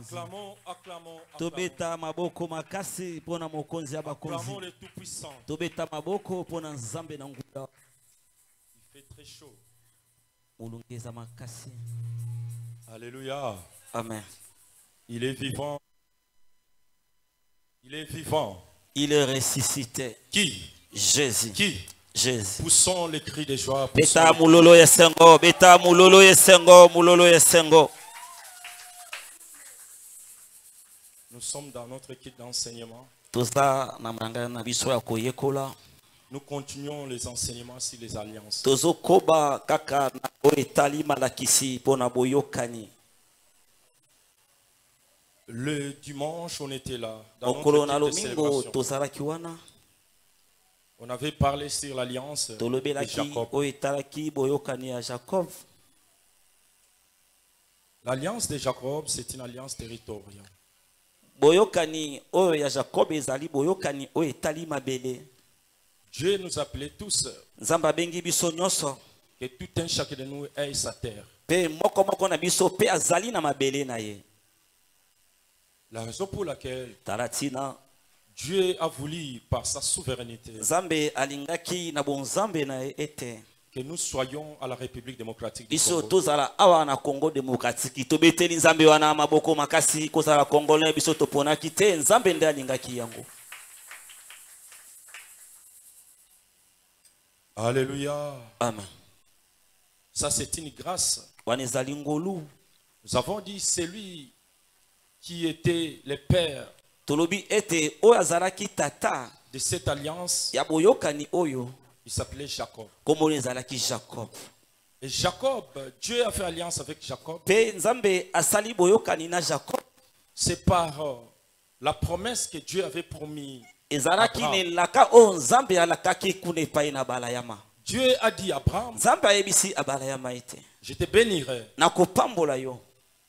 Acclamons, acclamons, Tobeta maboko makasi pona mokonzi ya bakonzi. acclamons le Tout-Puissant. Tobeta maboko pona nzambe na nguya. Il fait très chaud. Ulungeza makasi. Alléluia. Amen. Il est vivant. Il est vivant. Il est ressuscité. Qui? Jésus. Qui? Jésus. Poussons les cris de joie. Beta mulolo yesengo. Beta mulolo yesengo. Mulolo yesengo. Nous sommes dans notre kit d'enseignement. Nous continuons les enseignements sur les alliances. Le dimanche, on était là. Dans notre kit de célébration. On avait parlé sur l'alliance de Jacob. L'alliance de Jacob, c'est une alliance territoriale. Boyokani oyo ya Jacob ezali boyokani oyo etali mabele. Dieu nous appelait tous. Nzamba bengi biso nyonso. Que tout un chacun de nous ait sa terre. Pe moko moko na biso pe azali na mabele na ye. La raison pour laquelle Taratina Dieu a voulu par sa souveraineté Nzambe alingaki na bonzambe na ete que nous soyons à la République démocratique du biso Congo. tozala awa na Congo démocratique tobeteli nzambe wana maboko makasi kozala congolais biso toponaki te nzambe nde alingaki yango. Alléluia. Amen. Ça c'est une grâce. Wanezali ngolu. Nous avons dit celui qui était le père tolobi ete oyo azalaki tata de cette alliance. Ya boyokani oyo. Il s'appelait Jacob. Jacob. Et Jacob, Dieu a fait alliance avec Jacob. C'est par la promesse que Dieu avait promis. Dieu a dit à Abraham, je te bénirai.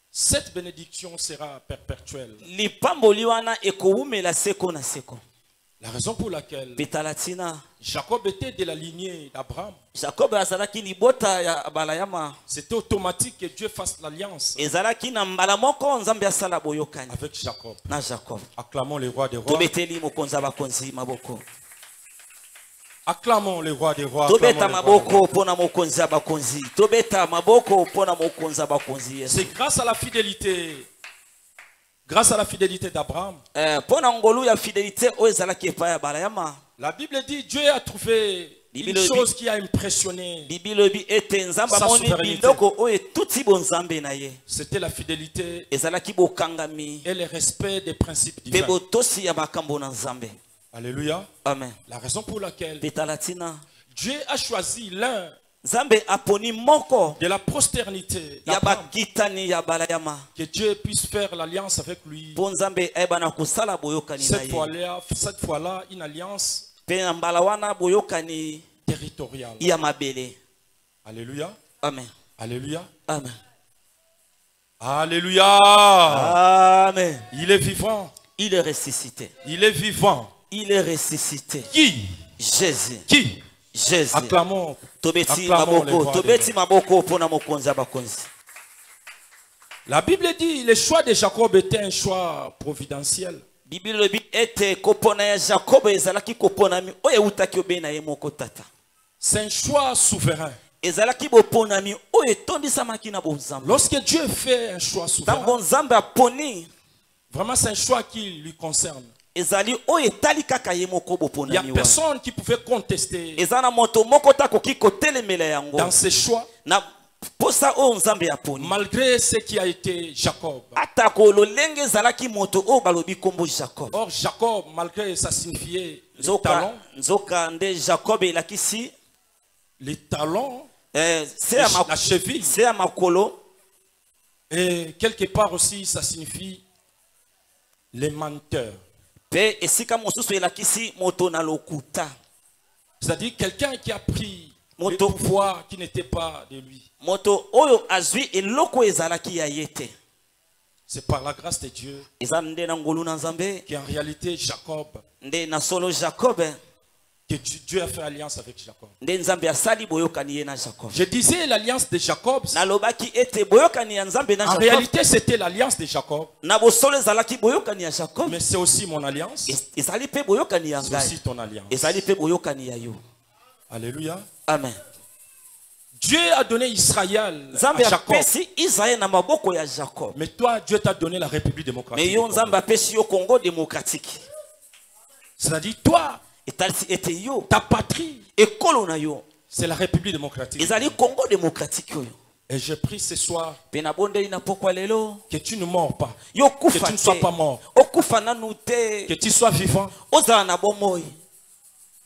Cette bénédiction sera perpétuelle. La raison pour laquelle Jacob était de la lignée d'Abraham. C'était automatique que Dieu fasse l'alliance avec Jacob. Acclamons le roi des rois. Acclamons le roi des rois. C'est grâce à la fidélité. Grâce à la fidélité d'Abraham. La Bible dit Dieu a trouvé une chose qui a impressionné sa souveraineté. C'était la fidélité et le respect des principes divins. Alléluia. Amen. La raison pour laquelle Dieu a choisi l'un de la postérité que Dieu puisse faire l'alliance avec lui. Cette fois-là, une alliance territoriale. Alléluia. Amen. Alléluia. Amen. Alléluia. Amen. Il est vivant. Il est ressuscité. Il est vivant. Il est ressuscité. Qui? Jésus. Qui? Jésus. Acclamons. La Bible dit le choix de Jacob était un choix providentiel. C'est un choix souverain. Lorsque Dieu fait un choix souverain, vraiment c'est un choix qui lui concerne. Il n'y a personne qui pouvait contester dans ses choix, malgré ce qui a été Jacob. Or Jacob, malgré ça signifiait les talons, la cheville, et quelque part aussi ça signifie les menteurs. C'est-à-dire quelqu'un qui a pris le pouvoir qui n'était pas de lui. C'est par la grâce de Dieu qu'en réalité Jacob, que Dieu a fait alliance avec Jacob. Je disais l'alliance de Jacob. En réalité, c'était l'alliance de Jacob. Mais c'est aussi mon alliance. C'est aussi ton alliance. Alléluia. Amen. Dieu a donné Israël à Jacob. Mais toi, Dieu t'a donné la République démocratique. C'est-à-dire, toi, ta patrie, c'est la République démocratique. Et je prie ce soir que tu ne mords pas, que tu ne sois pas mort, que tu sois vivant.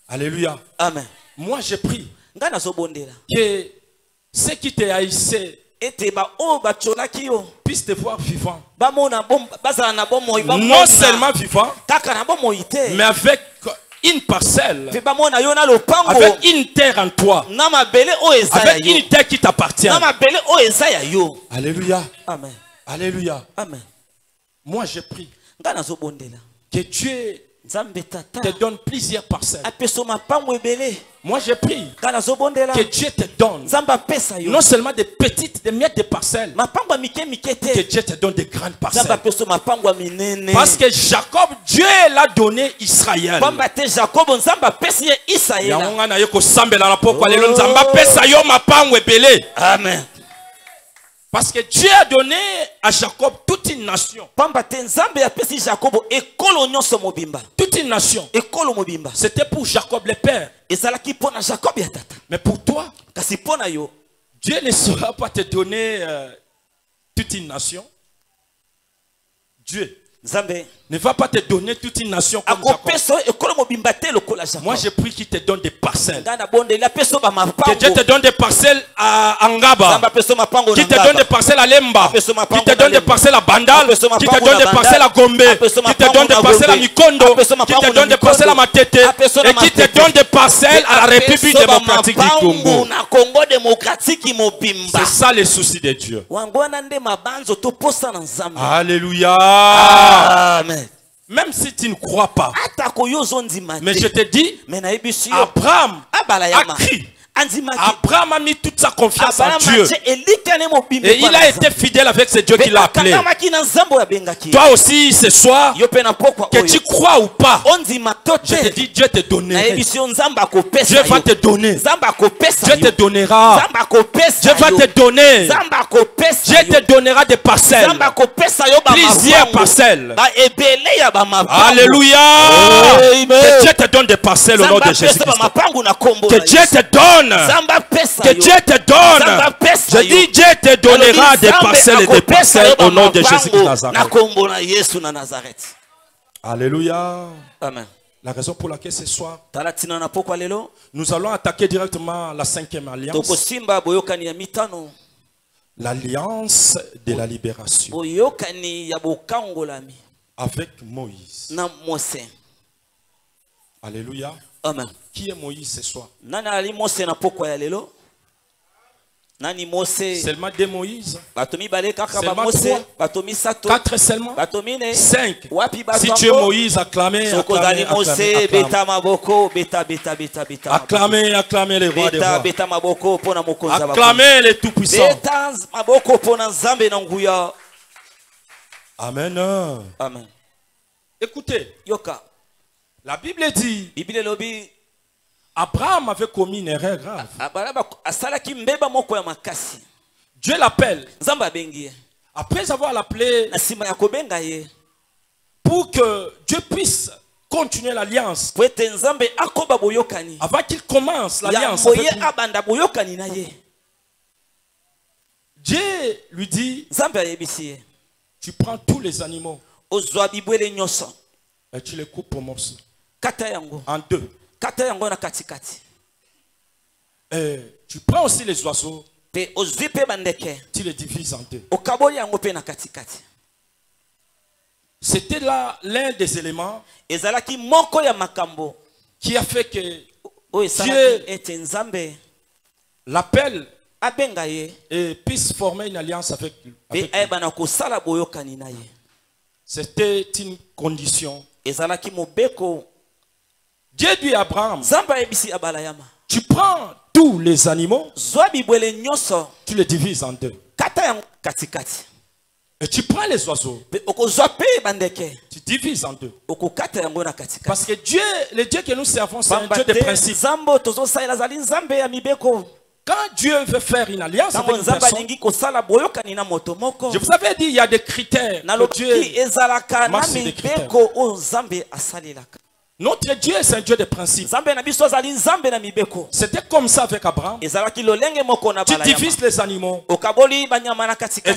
Alléluia. Amen. Moi, je prie que ceux qui te haïssaient puissent te voir vivant. Non seulement vivant, mais avec une parcelle, avec une terre en toi, avec une terre qui t'appartient. Alléluia. Amen. Alléluia. Amen. Moi, je prie que Dieu te donne plusieurs parcelles. Moi, je prie que Dieu te donne non seulement des petites, des miettes de parcelles, que Dieu te donne des grandes parcelles. Parce que Jacob, Dieu l'a donné Israël. Amen. Parce que Dieu a donné à Jacob toute une nation. Toute une nation. C'était pour Jacob le père. Mais pour toi, Dieu ne saura pas te donner toute une nation. Dieu ne va pas te donner toute une nation comme Jacob. Moi, je prie qu'il te donne des parcelles. Que Dieu te donne des parcelles à Angaba. Qu'il te donne des parcelles à Lemba. Qu'il te donne des parcelles à Bandal. Qu'il te donne des parcelles à Gombe. Qu'il te donne des parcelles à Mikondo. Qu'il te donne des parcelles à Matete. Et qu'il te donne des parcelles à la République démocratique du Congo. C'est ça le souci de Dieu. Alléluia. Amen. Même si tu ne crois pas, mais je te dis, Abraham a crié. Abraham a mis toute sa confiance en Dieu. Et il a été fidèle avec ce Dieu qui l'a appelé. Toi aussi, ce soir, que tu crois ou pas, je te dis, Dieu te donnera. Dieu va te donner. Dieu te donnera. Dieu va te donner. Dieu te donnera des parcelles. Plusieurs parcelles. Alléluia. Que Dieu te donne des parcelles au nom de Jésus-Christ. Que Dieu te donne. Que Dieu te donne. Je dis, Dieu te donnera des parcelles et des parcelles au nom de Jésus-Christ de Nazareth. Alléluia. Amen. La raison pour laquelle ce soir, nous allons attaquer directement la 5e alliance. L'alliance de la libération. Avec Moïse. Alléluia. Amen. Qui est Moïse ce soir? Seulement deux Moïse. Seulement 3. 4 seulement. 5. Si tu es Moïse, acclamez. Acclamez, acclamez les rois des rois. Acclamez les tout-puissants. Amen. Amen. Écoutez. La Bible dit, Abraham avait commis une erreur grave. Dieu l'appelle. Après avoir appelé, pour que Dieu puisse continuer l'alliance, avant qu'il commence l'alliance, Dieu lui dit, tu prends tous les animaux et tu les coupes en morceaux. En 2. Et tu prends aussi les oiseaux. Tu les divises en 2. C'était là l'un des éléments qui a fait que Dieu l'appelle et puisse former une alliance avec lui. C'était une condition Dieu dit à Abraham, tu prends tous les animaux, tu les divises en deux. Et tu prends les oiseaux, tu divises en deux. Parce que Dieu, le Dieu que nous servons, c'est un Dieu de principe. Quand Dieu veut faire une alliance avec une personne, je vous avais dit, il y a des critères. Dieu marche sur des critères. Notre Dieu, c'est un Dieu de principe. C'était comme ça avec Abraham. Tu divises les animaux et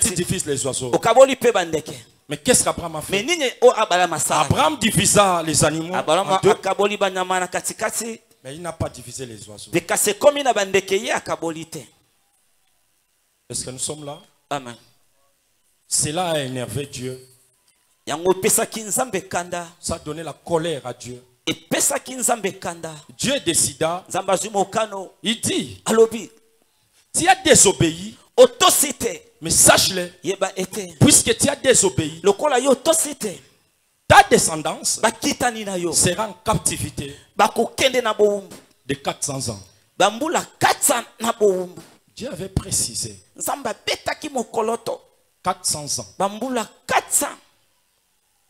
tu divises les oiseaux. Mais qu'est-ce qu'Abraham a fait? Abraham divisa les animaux en deux, mais il n'a pas divisé les oiseaux. Est-ce que nous sommes là? Amen. Cela a énervé Dieu. Ça a donné la colère à Dieu. Dieu décida. Il dit, tu as désobéi, mais sache-le, puisque tu as désobéi, ta descendance sera en captivité de 400 ans. Dieu avait précisé 400 ans.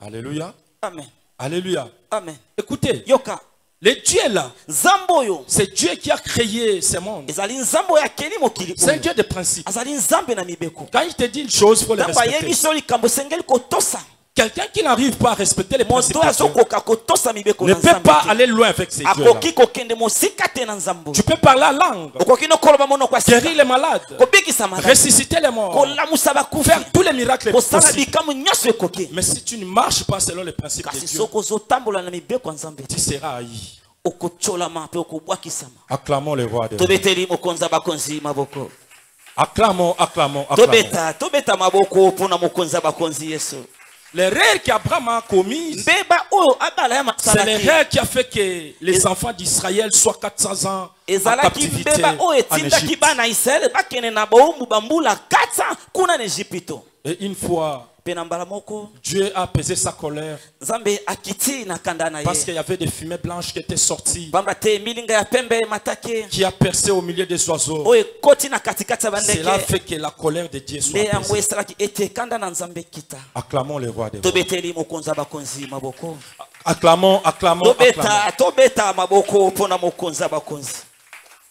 Alléluia. Amen. Alléluia. Amen. Écoutez, Yoka. Le Dieu là, c'est Dieu qui a créé ce monde. C'est un Dieu de principe. Quand il te dit une chose, il faut le respecter. Quelqu'un qui n'arrive pas à respecter les principes de Dieu ne peut pas aller loin avec ces dieux-là. Tu peux parler la langue, guérir les malades, ressusciter les morts, faire tous les miracles possibles. Mais si tu ne marches pas selon les principes de Dieu, tu seras haï. Acclamons le roi de Dieu. Acclamons, acclamons, acclamons. L'erreur qu'Abraham a commise, c'est l'erreur qui a fait que les enfants d'Israël soient 400 ans en captivité en Égypte. Et une fois, Dieu a apaisé sa colère parce qu'il y avait des fumées blanches qui étaient sorties, qui a percé au milieu des oiseaux. Cela fait que la colère de Dieu soit apaisée. Acclamons le roi des rois. Acclamons, acclamons, acclamons.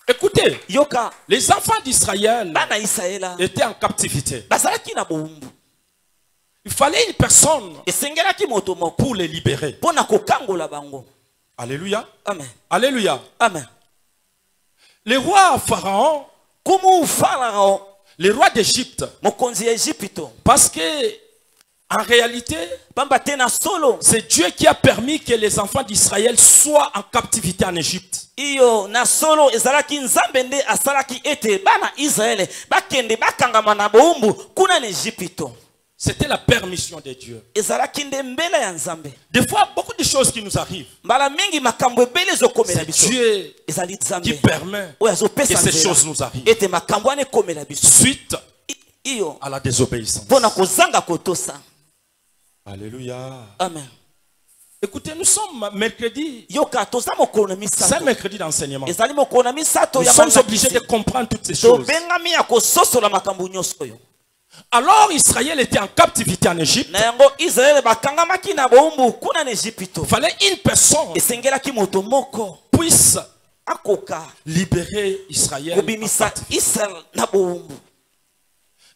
Écoutez, les enfants d'Israël étaient en captivité. Il fallait une personne pour les libérer. Alléluia. Amen. Alléluia. Amen. Le roi Pharaon, le roi d'Égypte, parce que en réalité, c'est Dieu qui a permis que les enfants d'Israël soient en captivité en Égypte. C'était la permission de Dieu. Des fois, beaucoup de choses qui nous arrivent, c'est Dieu qui permet que ces choses nous arrivent suite à la désobéissance. Alléluia. Amen. Écoutez, nous sommes mercredi. C'est un mercredi d'enseignement. Nous sommes obligés de comprendre toutes ces choses. Alors Israël était en captivité en Égypte. Il fallait une personne puisse libérer Israël.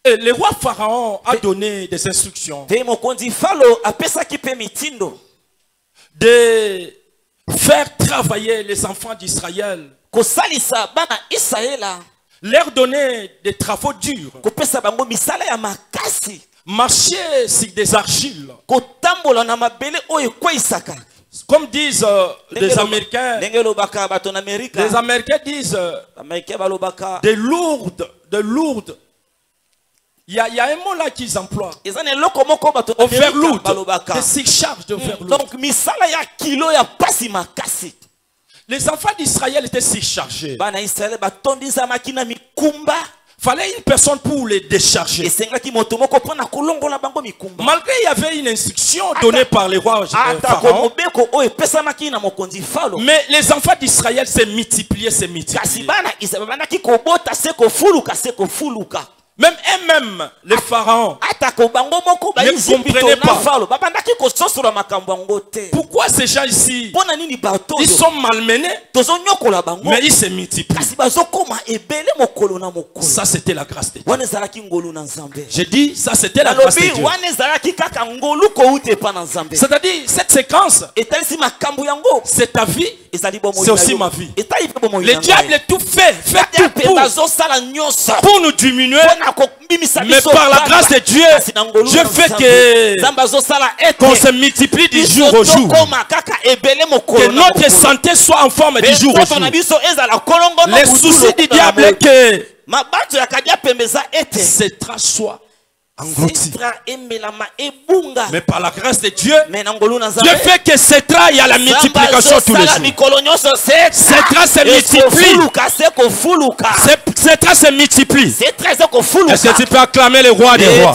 Et le roi Pharaon a donné des instructions de faire travailler les enfants d'Israël, leur donner des travaux durs, marcher sur des argiles, comme disent les Américains. Les Américains disent des lourdes. Il y a un mot là qu'ils emploient. Overload. Des surcharges d'overload. Donc, les enfants d'Israël étaient surchargés. Fallait une personne pour les décharger. Malgré il y avait une instruction donnée par les rois Pharaon. Mais les enfants d'Israël s'est multipliés. Même eux-mêmes, les pharaons, ne comprenaient pas. Pourquoi ces gens ici, ils sont malmenés, mais ils se multiplient. Ça, c'était la grâce de Dieu. J'ai dit, ça, c'était la grâce de Dieu. C'est-à-dire, cette séquence, c'est ta vie, c'est aussi ma vie. Le diable est tout fait pour nous diminuer. Mais par la grâce de Dieu, je fais qu'on se multiplie du jour au jour. Que notre santé soit en forme du jour au jour. Les soucis du diable est que cette trace soit engloutie. Mais par la grâce de Dieu, je fais que cette trace, il y a la multiplication tous les jours. Cette trace se multiplie. Cette trace se multiplie. Est-ce que tu peux acclamer le roi des rois?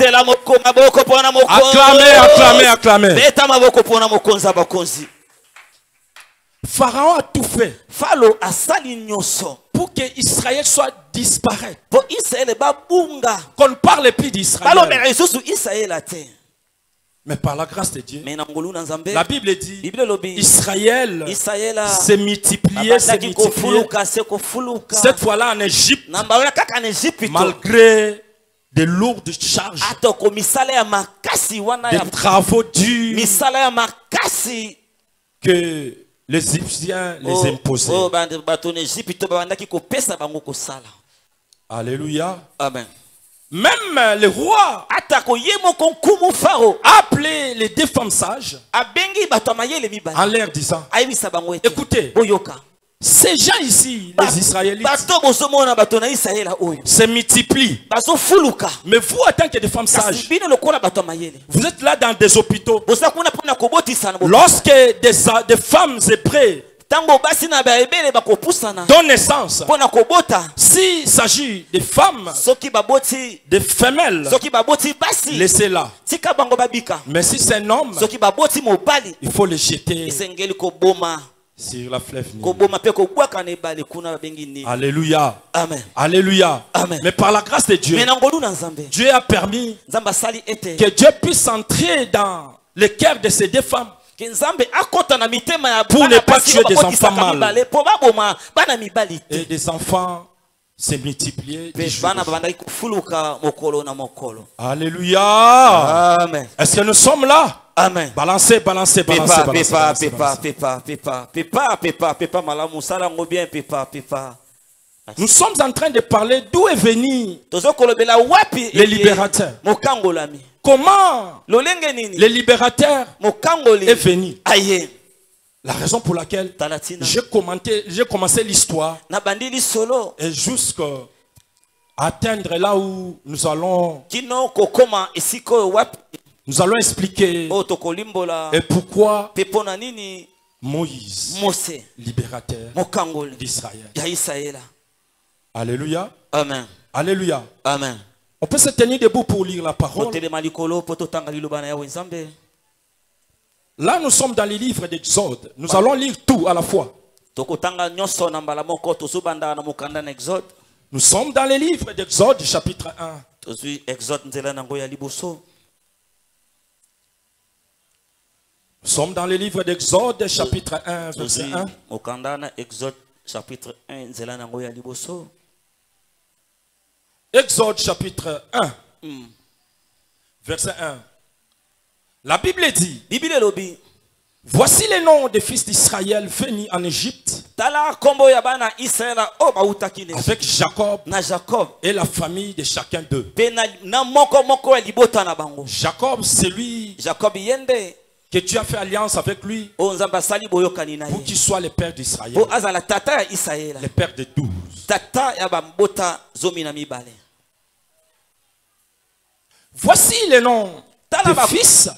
Acclamer. Pharaon a tout fait pour que Israël soit disparaître. Qu'on ne parle plus d'Israël. Mais par la grâce de Dieu, la Bible dit Israël s'est multiplié. Cette fois-là en Égypte, malgré de lourdes charges, des travaux durs que les Égyptiens les imposaient. Alléluia. Amen. Même le roi a appelé les deux femmes sages en leur disant, écoutez, ces gens ici, les Israélites, se multiplient. Mais vous, en tant que des femmes sages, vous êtes là dans des hôpitaux. Lorsque des femmes hébreues donnent naissance, s'il s'agit de femmes, de femelles, laissez-la. Mais si c'est un homme, il faut le jeter sur la fleuve. Alléluia. Amen. Alléluia. Amen. Mais par la grâce de Dieu, Dieu a permis que Dieu puisse entrer dans le cœur de ces deux femmes pour ne pas tuer des enfants mâles et des enfants se multiplier. Alléluia. Amen. Est-ce que nous sommes là? Amen. Balancez. Nous sommes en train de parler d'où est venu le libérateur. Comment le libérateur est venu. La raison pour laquelle j'ai commencé l'histoire et jusqu'à atteindre là où nous allons expliquer et pourquoi Moïse, libérateur d'Israël. Alléluia. Amen. Alléluia. Amen. On peut se tenir debout pour lire la parole. Là, nous sommes dans les livres d'Exode. Nous allons lire tout à la fois. Nous sommes dans les livres d'Exode, chapitre 1. Nous sommes dans les livres d'Exode, chapitre 1, verset 1. Exode, chapitre 1, verset 1. La Bible dit, voici les noms des fils d'Israël venus en Égypte avec Jacob et la famille de chacun d'eux. Jacob, c'est lui que tu as fait alliance avec lui pour qu'il soit le père d'Israël, le père de 12. Voici les noms des fils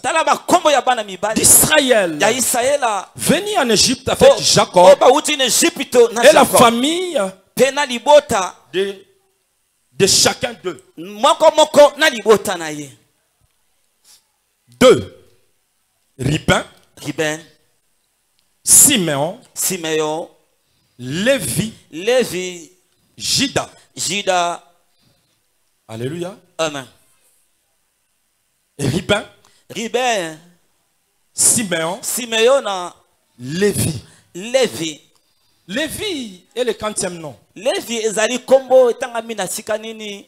d'Israël venus en Égypte avec Jacob et la famille de de chacun d'eux. 2. Ribin, Siméon, Lévi, Juda. Alléluia. Amen. Ribin, Siméon, Lévi. Lévi est le 40e nom. Lévi ezali kombo etangami na sika nini?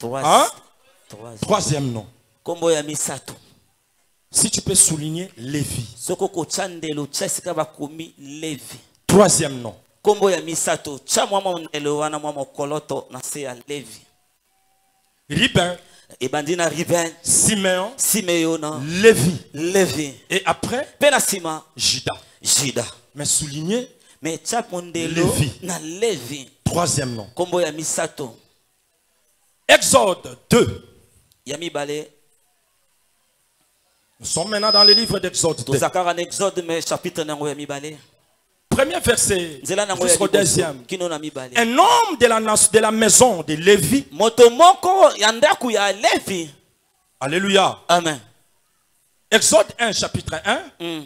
3e nom. Kombo ya misato. Si tu peux souligner Lévi. Soko ko chandelo chasika bakomi Lévi. 3e nom. Kombo ya misato cha mwa ndelo wana mwa mokoloto na se ya Lévi. Ribin, ebandina Ribin, Siméon, Lévi. Et après, Penasima, Juda. Mais souligner mais cha mondelo na Lévi. 3e nom. Kombo ya misato. Exode 2. Yami bale. Nous sommes maintenant dans le livre d'Exode 2. Premier verset jusqu'au 2e. Un homme de la maison de Lévi. Alléluia. Amen. Exode 1, chapitre 1.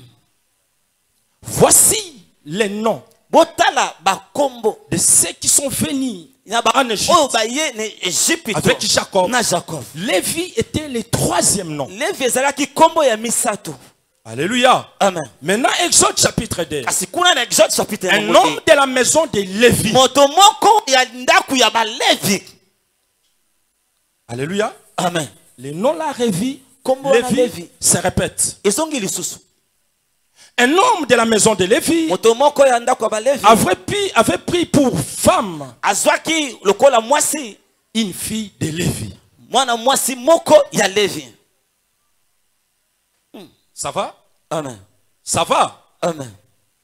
Voici les noms de ceux qui sont venus en Égypte avec Jacob. Lévi était le 3e nom. Alléluia. Amen. Maintenant, Exode chapitre 2. Un homme de la maison de Lévi. Alléluia. Amen. Les noms là Lévi se répètent. Un homme de la maison de Lévi avait pris pour femme une fille de Lévi. Ça va? Amen. Ça va? Amen.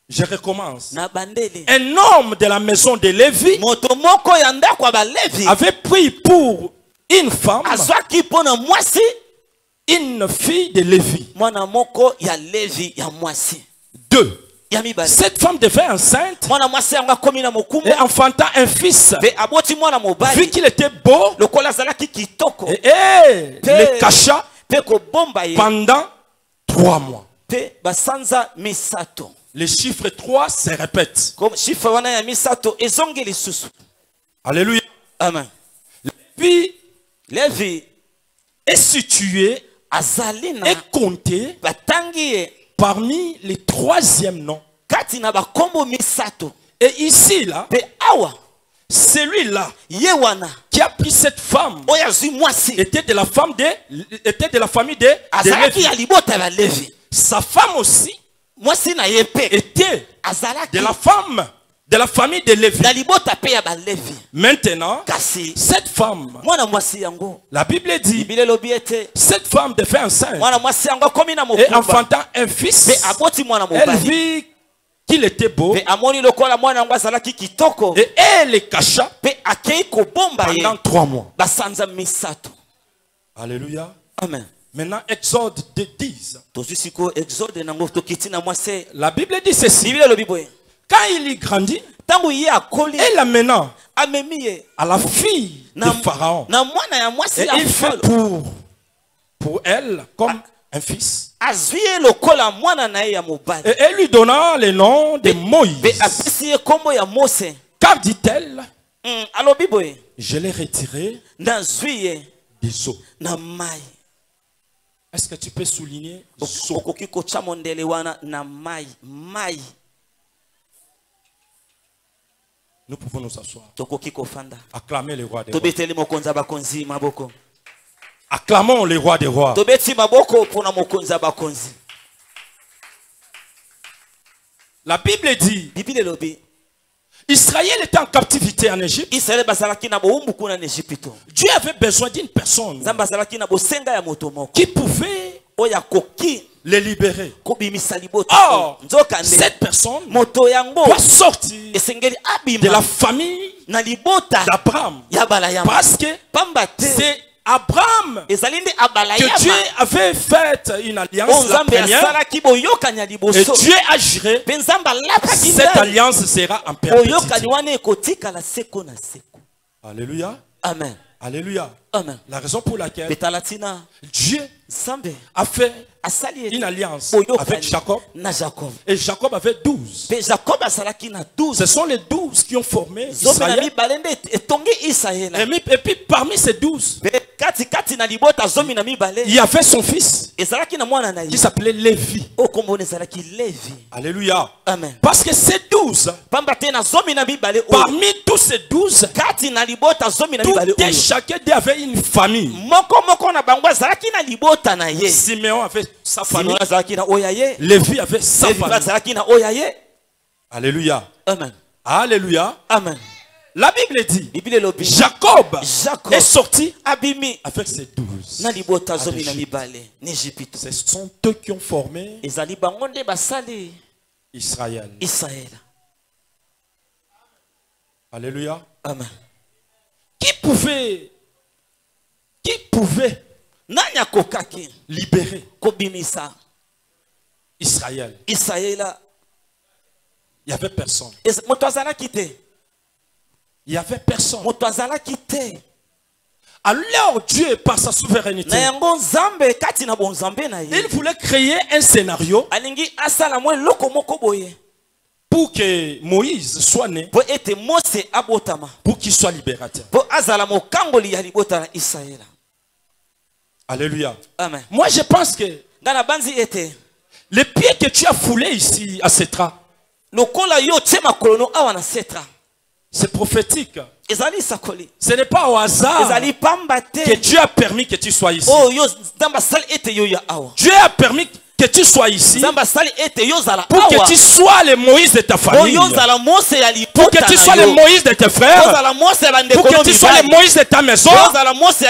Je recommence. Un homme de la maison de Lévi avait pris pour une femme une fille de Lévi. 2. Cette femme devait enceinte et enfanta un fils. Vu qu'il était beau, et le cacha pendant 3 mois. Le chiffre 3 se répète. Alléluia. Amen. Lévi est situé et compté parmi les 3e noms. Et ici là, celui-là qui a pris cette femme était de la famille de Lévi. Sa femme aussi était de la famille de Lévi. Maintenant, cette femme, la Bible dit, cette femme devait enceinte et enfantant un fils. Elle vit qu'il était beau et elle le cacha pendant 3 mois. Alléluia. Amen. Maintenant, Exode 10. La Bible dit ceci. Quand il y grandit, elle l'amena à la fille de Pharaon. Et il fait pour elle comme un fils. Et elle lui donna le nom de Moïse. Car dit-elle, je l'ai retiré des eaux. Est-ce que tu peux souligner eaux? Nous pouvons nous asseoir. Acclamez le roi des rois. Acclamons le roi des rois. La Bible dit, Israël était en captivité en Égypte. Dieu avait besoin d'une personne qui pouvait les libérer. Or, cette personne doit sortir de la famille d'Abraham. Parce que c'est Abraham que Dieu avait fait une alliance la première et Dieu a juré cette alliance sera en perpétuité. Alléluia. Amen. Alléluia. Amen. La raison pour laquelle Dieu a fait une alliance avec Jacob. Et Jacob avait 12. Ce sont les 12 qui ont formé Israël. Et puis parmi ces 12, il y avait son fils qui s'appelait Lévi. Alléluia. Amen. Parce que ces 12, parmi tous ces 12, tout et chacun avait une famille. Simeon avait sa famille. Lévi avait sa famille. Alléluia. Amen. Alléluia. Amen. La Bible dit, Jacob est sorti avec ses 12. Ce sont eux qui ont formé Israël. Alléluia. Amen. Qui pouvait libérer Israël? Il n'y avait personne. Il n'y avait personne. Alors Dieu, par sa souveraineté, il voulait créer un scénario pour que Moïse soit né, pour qu'il soit libérateur. Alléluia. Amen. Moi je pense que les pieds que tu as foulés ici à Setra, c'est prophétique. Ce n'est pas au hasard que Dieu a permis que tu sois ici. Dieu a permis que tu sois ici pour que tu sois le Moïse de ta famille, pour que tu sois le Moïse de tes frères, pour que tu sois le Moïse de ta maison,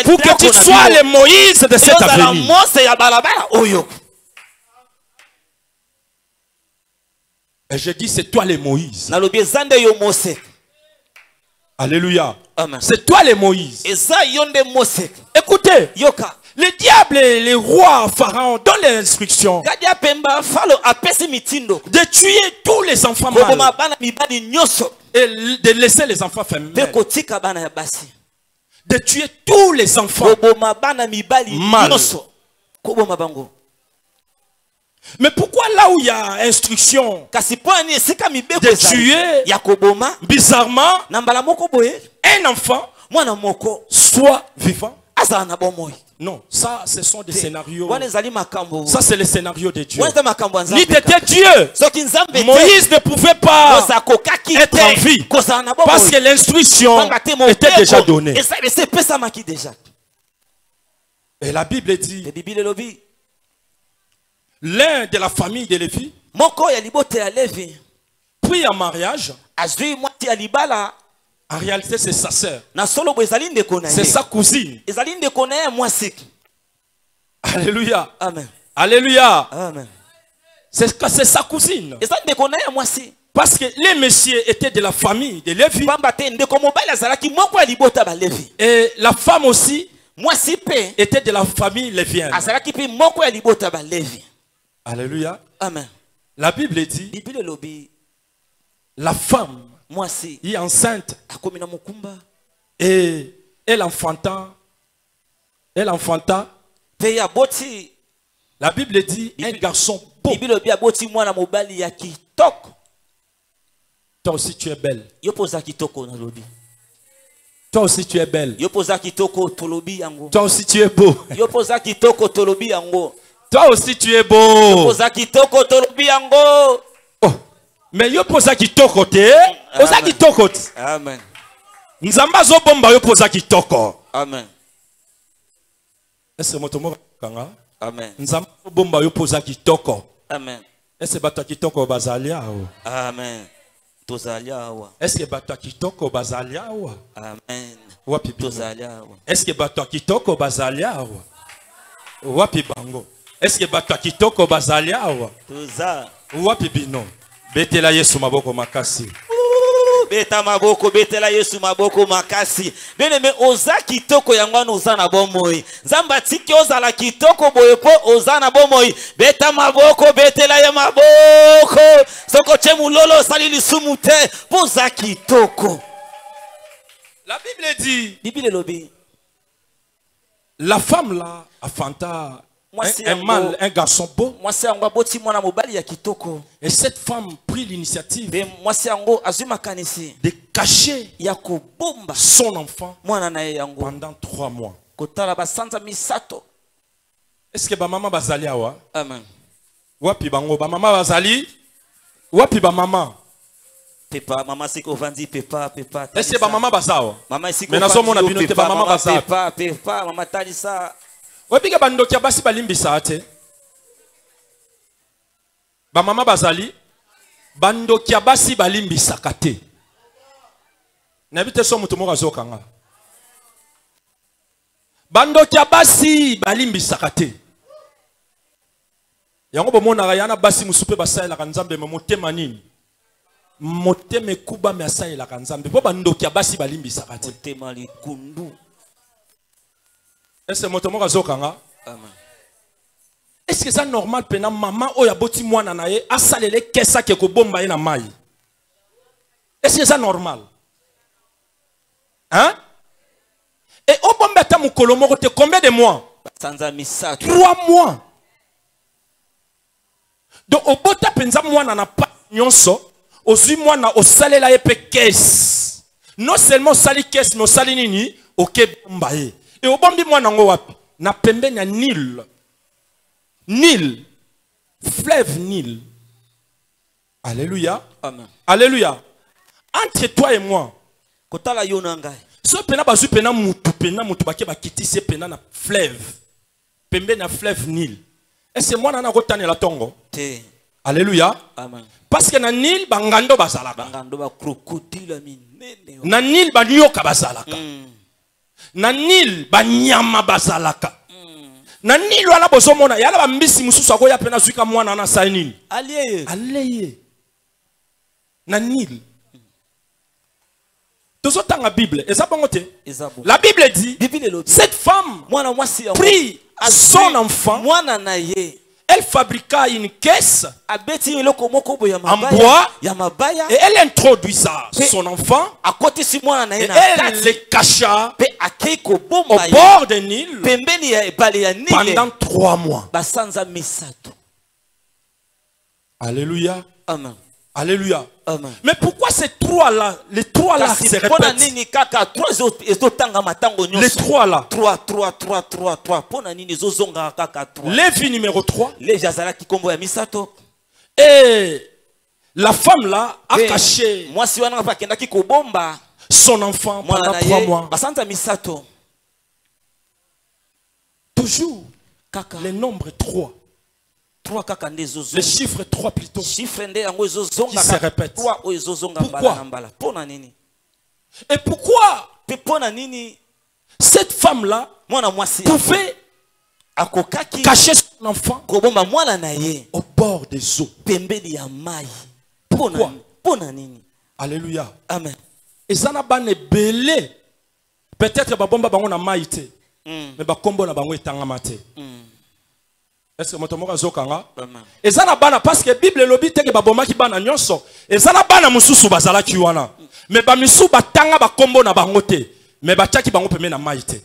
pour que tu sois le Moïse de cette avenue. Et je dis, c'est toi le Moïse. Alléluia. C'est toi le Moïse. Écoutez, le diable et les rois Pharaon donnent l'instruction de tuer tous les enfants mâles et de laisser les enfants femelles. De tuer tous les enfants mâles. Mais pourquoi là où il y a instruction de tuer, bizarrement, un enfant soit vivant? Non, ça ce sont des scénarios. Ça c'est le scénario de Dieu. Ni t'étais Dieu, Moïse ne pouvait pas être en vie parce que l'instruction était déjà donnée. Et la Bible dit, l'un de la famille de Lévi pris en mariage. En réalité, c'est sa sœur. C'est sa cousine. Alléluia. Amen. Alléluia. Amen. C'est sa cousine. Parce que les messieurs étaient de la famille de Lévi. Et la femme aussi était de la famille lévienne. Alléluia. Amen. La Bible dit, la femme est enceinte et elle enfanta. La Bible dit un garçon beau. Toi aussi tu es belle. Toi aussi tu es belle. Toi aussi tu es beau. Toi aussi tu es beau. Oh. Mais yo posa kitoko te. Oza kitoko. Amen. Nzamba zo bomba yo posa kitoko. Amen. Est-ce motomo kanga? Amen. Nzamba zo bomba yo posa kitoko. Amen. Est-ce bata kitoko bazalia o? Amen. Tozalia wa. Est-ce que bata kitoko bazalia o? Amen. Wapi tozalia wa. Est-ce que bata kitoko bazalia o? Wapi bango? Est-ce que bata kitoko bazalia o? Toza. Wapi bino? Betela Yesu maboko makasi. Beta maboko, betela Yesu maboko makasi. Bien-aimé, oza kitoko yangwana oza na bomoi. Nzamba tiki oza la kitoko boyepo oza na bomoi. Beta maboko, betela ye maboko. Soko chemu lolo salili sumute. Poza kitoko. La Bible dit. Bible lobi. La femme là a fanta un mâle, un garçon beau. Et cette femme prit l'initiative de cacher son enfant pendant 3 mois. Est-ce que maman bazali awa? Amen. Wapi bango ba maman bazali? Wapi ba maman? Pepa, maman c'est qu'on vend pepa. Est-ce que ba maman bazawa? Maman c'est qu'on vend pepa, maman bazawa. Pepa, maman talisa. Wapi ka bandoki basi balimbisa ate? Ba maman bazali? Bandoki basi balimbisa kate. Nabite so mutu mo kazokanga. Bandoki basi balimbisa kate. Yango bomona yana basi musupe basayela kanzambe motema nini? Motema kuba me asayela kanzambe. Po bandoki basi balimbisa kate. Motema likundu. Est-ce que motomo kazokanga? Amen. Est-ce que c'est normal pena maman oya boti mwana na ye asalele kesa ke ko bomba ye na mai? Est-ce que c'est normal? Hein? Et au bomba ta mukolo moko te combien de mois? 3 mois. Donc au bota penza mwana na pa nyonso, ozui mwana osalela ye pe caisse. Non seulement sali caisse mais osali nini oke bomba ye. Et au bombi mwana ngo wapi? Na pembe na Nil. Nil. Fleuve Nil. Alléluia. Amen. Alléluia. Entre toi et moi. Kotala yonanga. So pena bazu pena mutu bake bakiti se pena na fleuve. Pembe na fleuve Nil. Est-ce que moi nana kotane la tongo? Te. Alléluia. Amen. Parce que na Nil bangando bazalaka. Bangando ba crocodile minene. Na Nil banyoka bazalaka. Na Nil banyama bazalaka. Na Nil wala bozomona yala ba mbisi mususu akoya pena zuika mwana na sainini. Allié. Na Nil. La Bible. La Bible dit, cette femme prit son enfant, elle fabriqua une caisse en bois et elle introduisa son enfant et elle le cacha au bord de Nil pendant 3 mois. Alléluia. Amen. Alléluia. Amen. Mais pourquoi ces 3 là, les 3 là se répètent? Les 3 là. 3. Lévi numéro 3. Et la femme là a caché son enfant pendant 3 mois. Toujours le nombre 3. Le chiffre 3 plutôt qui se répète. Pourquoi? Et pourquoi cette femme-là pouvait cacher son enfant au bord des eaux? Pourquoi? Alléluia. Amen. Et ça n'a pas belé. Peut-être babomba bango na maïté. Mais bakombo na bango etangamate. Est-ce que motomoka zokanga? Et ça n'a pas parce que la Bible lobi te que baboma ki bana nyonso. Et ça n'a pas mususu bazala ki wana. Mais ba misu batanga ba kombo na bango te. Mais ba tchaki bango peme na maïté.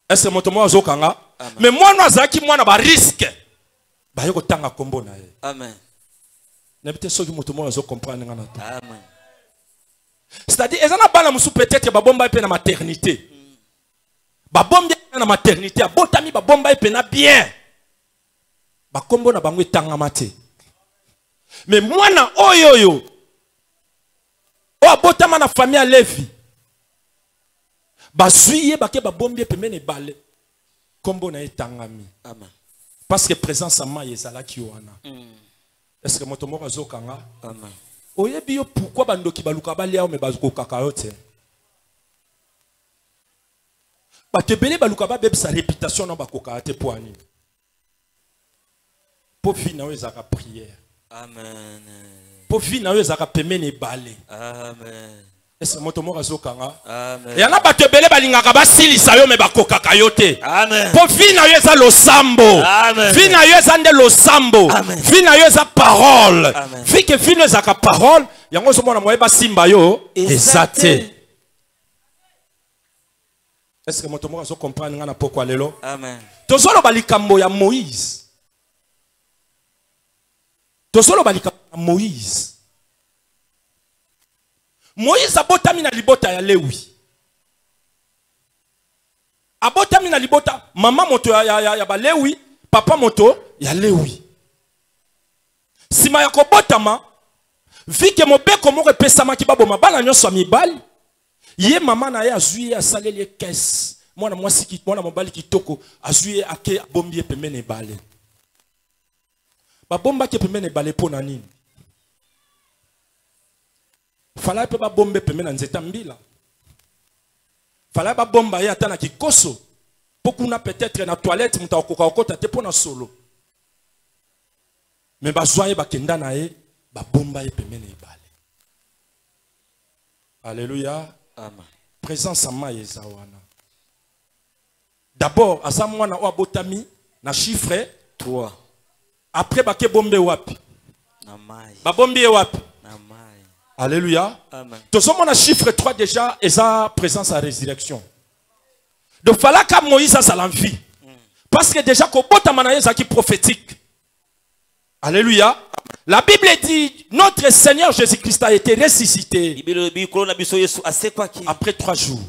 Est-ce que motomoka zokanga? Mais moi no azaki mwana ba risque. Ba yoko tanga kombo na ye. Amen. N'habite ceux qui motomoka zo comprendre ngana. Amen. C'est-à-dire et ça n'a pas musu peut-être babomba pe na maternité. Babomba na maternité abotami babomba epena bien bakombo na bango etangama te. Mais mwana oyoyo o abotama na famille ya Lévi bazuye bake babombi pemene balé kombo na etangami. Amen. Parce que présence à ma ezalaki wana. Est-ce que moto moko azokanga? Amen. Oyebi yo pourquoi bandoki baluka balia me bazokaka yo te? Batebele baluka ba beb sa réputation na bakoka te poani. Pour vie na ezaka prière. Amen. Pour vie na ezaka pemene balé. Amen. Est-ce que moto moko azokanga? Amen. Ya na batebele balingaka basilisa yo me bakoka kayote. Amen. Pour vie na eza losambo. Amen. Vie na eza nde losambo. Amen. Vie na eza parole. Amen. Vie que vie na ezaka parole, yango so mona moyeba simba yo ezate. Est-ce que moto moko so comprendre ngana pourquoi lelo? Amen. Tozolo balikambo ya Moïse. Tozolo balikambo ya Moïse. Moïse abotami na libota ya Lewi. Abotami na libota mama moto ya ba Lewi, papa moto ya Lewi. Sima ya kobotama vike mobeko moko epesama ki baboma bana nyonso mibali. Ye mama na ye azui asaleli kes. Mwana mwasi ki mwana mobali kitoko azui ake bombi pembene bale. Ba bomba ke pembene bale pona nini? Fala pe ba bombe pembene nzeta mbila. Fala ba bomba ye atana kikoso. Pokuna peut-être na toilette muta okoka okota te pona solo. Mais ba zoye ba kenda na ye ba bomba ye pembene bale. Alléluia. Amen. Présence à Maïsa wana. D'abord, asa mwana o abotami na chiffre 3. Après ba ke bombe wapi? Na mai. Ba bombe wapi? Na mai. Alléluia. Amen. Tozomona na chiffre 3 déjà esa présence à résurrection. Donc fallait que Moïse a l'envie. Parce que déjà ko botama na yeza ki prophétique. Alléluia. La Bible dit notre Seigneur Jésus-Christ a été ressuscité après 3 jours.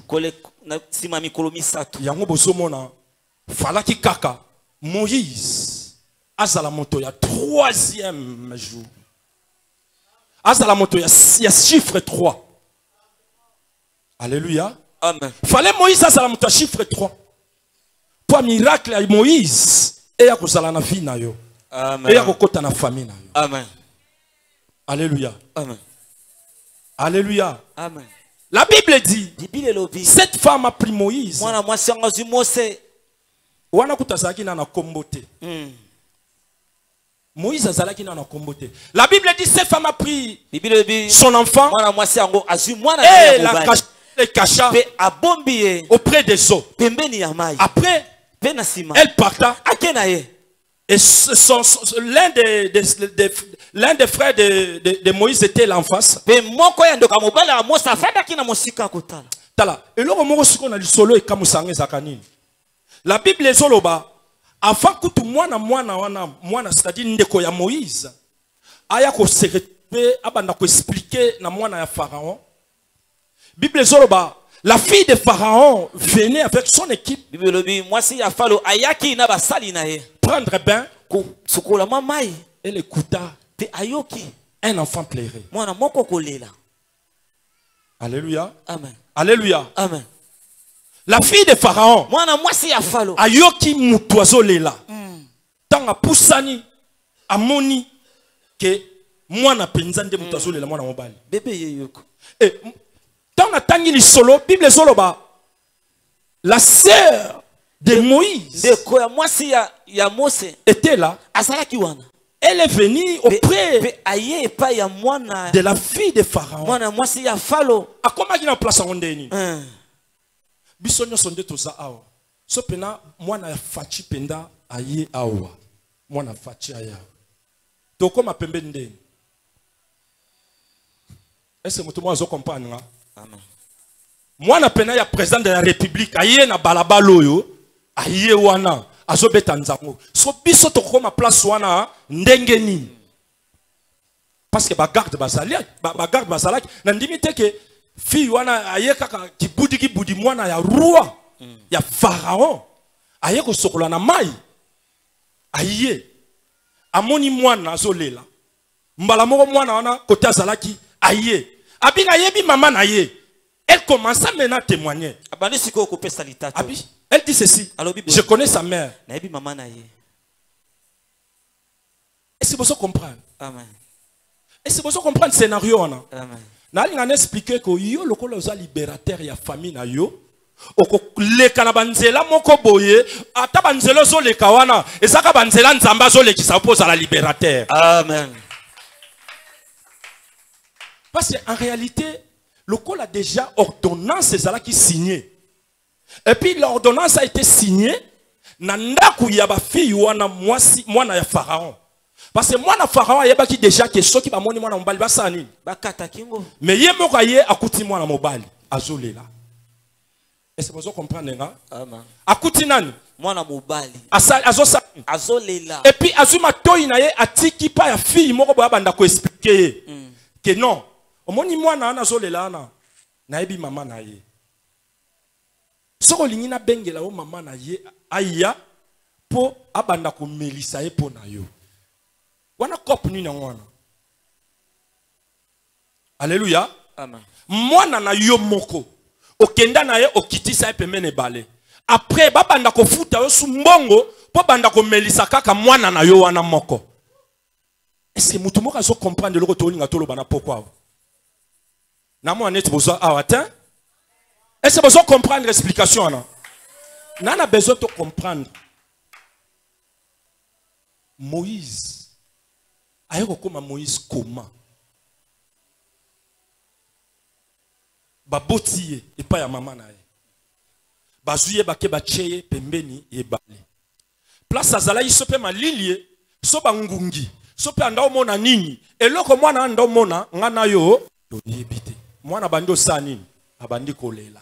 Yango bozomona falaki kaka Moïse azala moto ya 3e jour. Azala moto ya chiffre 3. Alléluia. Amen. Fallait Moïse azala moto ya chiffre 3. Pour miracle ya Moïse et ya kozala na vie na yo. Amen. Et ya kokota na famille na yo. Amen. Alléluia. Amen. Alléluia. Amen. La Bible dit, cette femme a pris Moïse. Wana kutazaki na kombote. Moïse azalaki na kombote. La Bible dit, cette femme a pris son enfant et la cacha auprès des eaux. Après, elle parta. Et l'un des frères de Moïse était là en face. La Bible est soloba. Avant que tout mwana c'est-à-dire ndeko ya Moïse aya ko se retrouver abanda ko expliquer na mwana ya Pharaon. Bible est soloba. La fille de Pharaon venait avec son équipe prendre bain et elle écouta un enfant pleurer. Alléluia. Amen. Alléluia. Amen. La fille de Pharaon ayoki mutoizo lela. Tanga pusani amoni ke mwana penzande mutoizo lela mwana mobali. Bébé yeyoko. Et tanga tangi li solo Bible soloba. La sœur de Moïse était là. Elle est venue auprès de la fille de Pharaon. A comment il a place à Ondeni? Bisonyo sonde toza awa. So pena mwana ya fachi penda aye awa. Mwana fachi aya. Toko ma pembe ndeni. Est-ce que mutumo azo comprendre? Amen. Mwana pena ya président de la République aye na balabalo yo. Aye wana azobeta nzango. So biso toko ma place wana ndengeni. Parce que ba garde bazalaki na ndimi teke fille wana aye kaka kibudi mwana ya roi ya Pharaon aye ko sokola na mai aye amoni mwana azolela mbala moko mwana wana kote azalaki aye abinga yebi mama na ye. Elle commence maintenant à témoigner. Elle dit ceci. Je connais sa mère. Est-ce que vous comprenez? Amen. Est-ce que vous comprenez le scénario? Amen. Nali expliqué que yo lokolo za libérateur ya famille na yo oko leka na banzela moko boye ata banzela zo leka wana ezaka banzela nzamba zo lekisa opose à la libérateur. Amen. Parce qu'en réalité le col a déjà ordonnance ezala qui signé. Et puis l'ordonnance a été signée na ndaku ya ba fille wana mwasi mwana ya Pharaon. Parce que moi na pharaon ayebaki déjà que soki ba moni mwana mobali basala nini bakata kingo. Mais ye moko ye akuti mwana mobali azolela. Est-ce que vous comprenez nga? Amen. Akuti nani mwana mobali azolela. Et puis azuma toyi na ye atiki pa ya fille moko boya banda ko expliquer que non omoni mwana ana azolela na yebi mama na ye. Soko lingi na bengela o mama na ye aya po abanda ko melisa ye po na yo. Wana kop ni na wana. Alléluia. Amen. Mwana na yo moko okenda na ye okitisa ye pembeni bale. Après babanda ko futa yo su mbongo po banda ko melisa kaka mwana na yo wana moko. Est-ce que mutu moko azo comprendre loko to linga tolo bana pourquoi? Na mo anet bozo awatin. Est-ce que vous comprendre l'explication là? On a besoin de comprendre. Moïse. Ayo koma Moïse comment? Babotiye et pas ya maman na ye. Bazuye bake bacheye pembeni e bale. Place azala isope malilie, soba ngungi, sope andao mona nini. Eloko mwana andao mona ngana yo yebite. Mwana bando sa nini? Abandi kolela.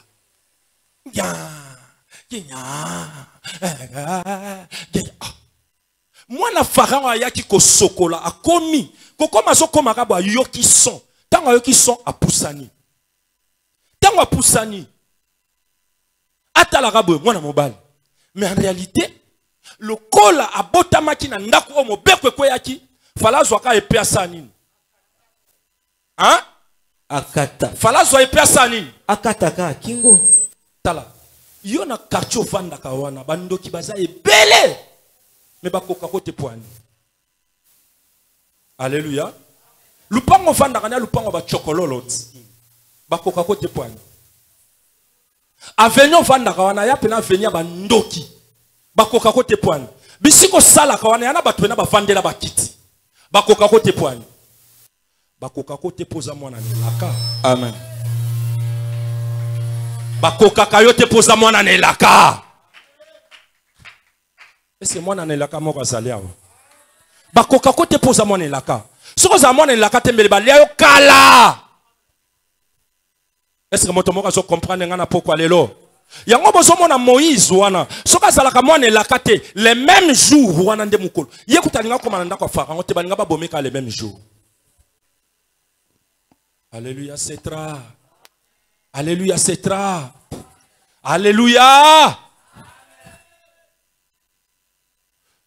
Mwana pharaon ayaki ko sokola akomi kokoma sokoma kabo yoki son tango yoki son apusani tango apusani atala kabo mwana mobali mais en réalité le kola abotamaki na ndako o mobekwe kweyaki falazwa ka epe asani hein akata falazwa epe asani akata ka kingo tala yo na quartier vanda kawana bandoki baza ebele me bakoka kote poani. Alléluia. Lupango vanda kana lupango ba chokololot bakoka kote poani. Avenio vanda kawana ya pena avenia bandoki bakoka kote poani. Bisiko sala kawana yana batu na bavandela bakiti bakoka kote poani. Bakoka kote poza mwana nelaka. Amen. Bakoka kayote poza mwana nelaka. Est-ce que mwana nelaka moko azali awo? Bakoka kote poza mwana nelaka. Soko za mwana nelaka tembele balia yo kala. Est-ce que moto moko azo comprendre ngana pourquoi lelo? Yango bozo mona Moïse wana. Soko azalaka mwana nelaka te les mêmes jours wana nde mukolo. Ye kutalinga koma ndako pharaon te balinga ba bomeka les mêmes jours. Alléluia, c'est tra. Alléluia, c'est tra. Alléluia.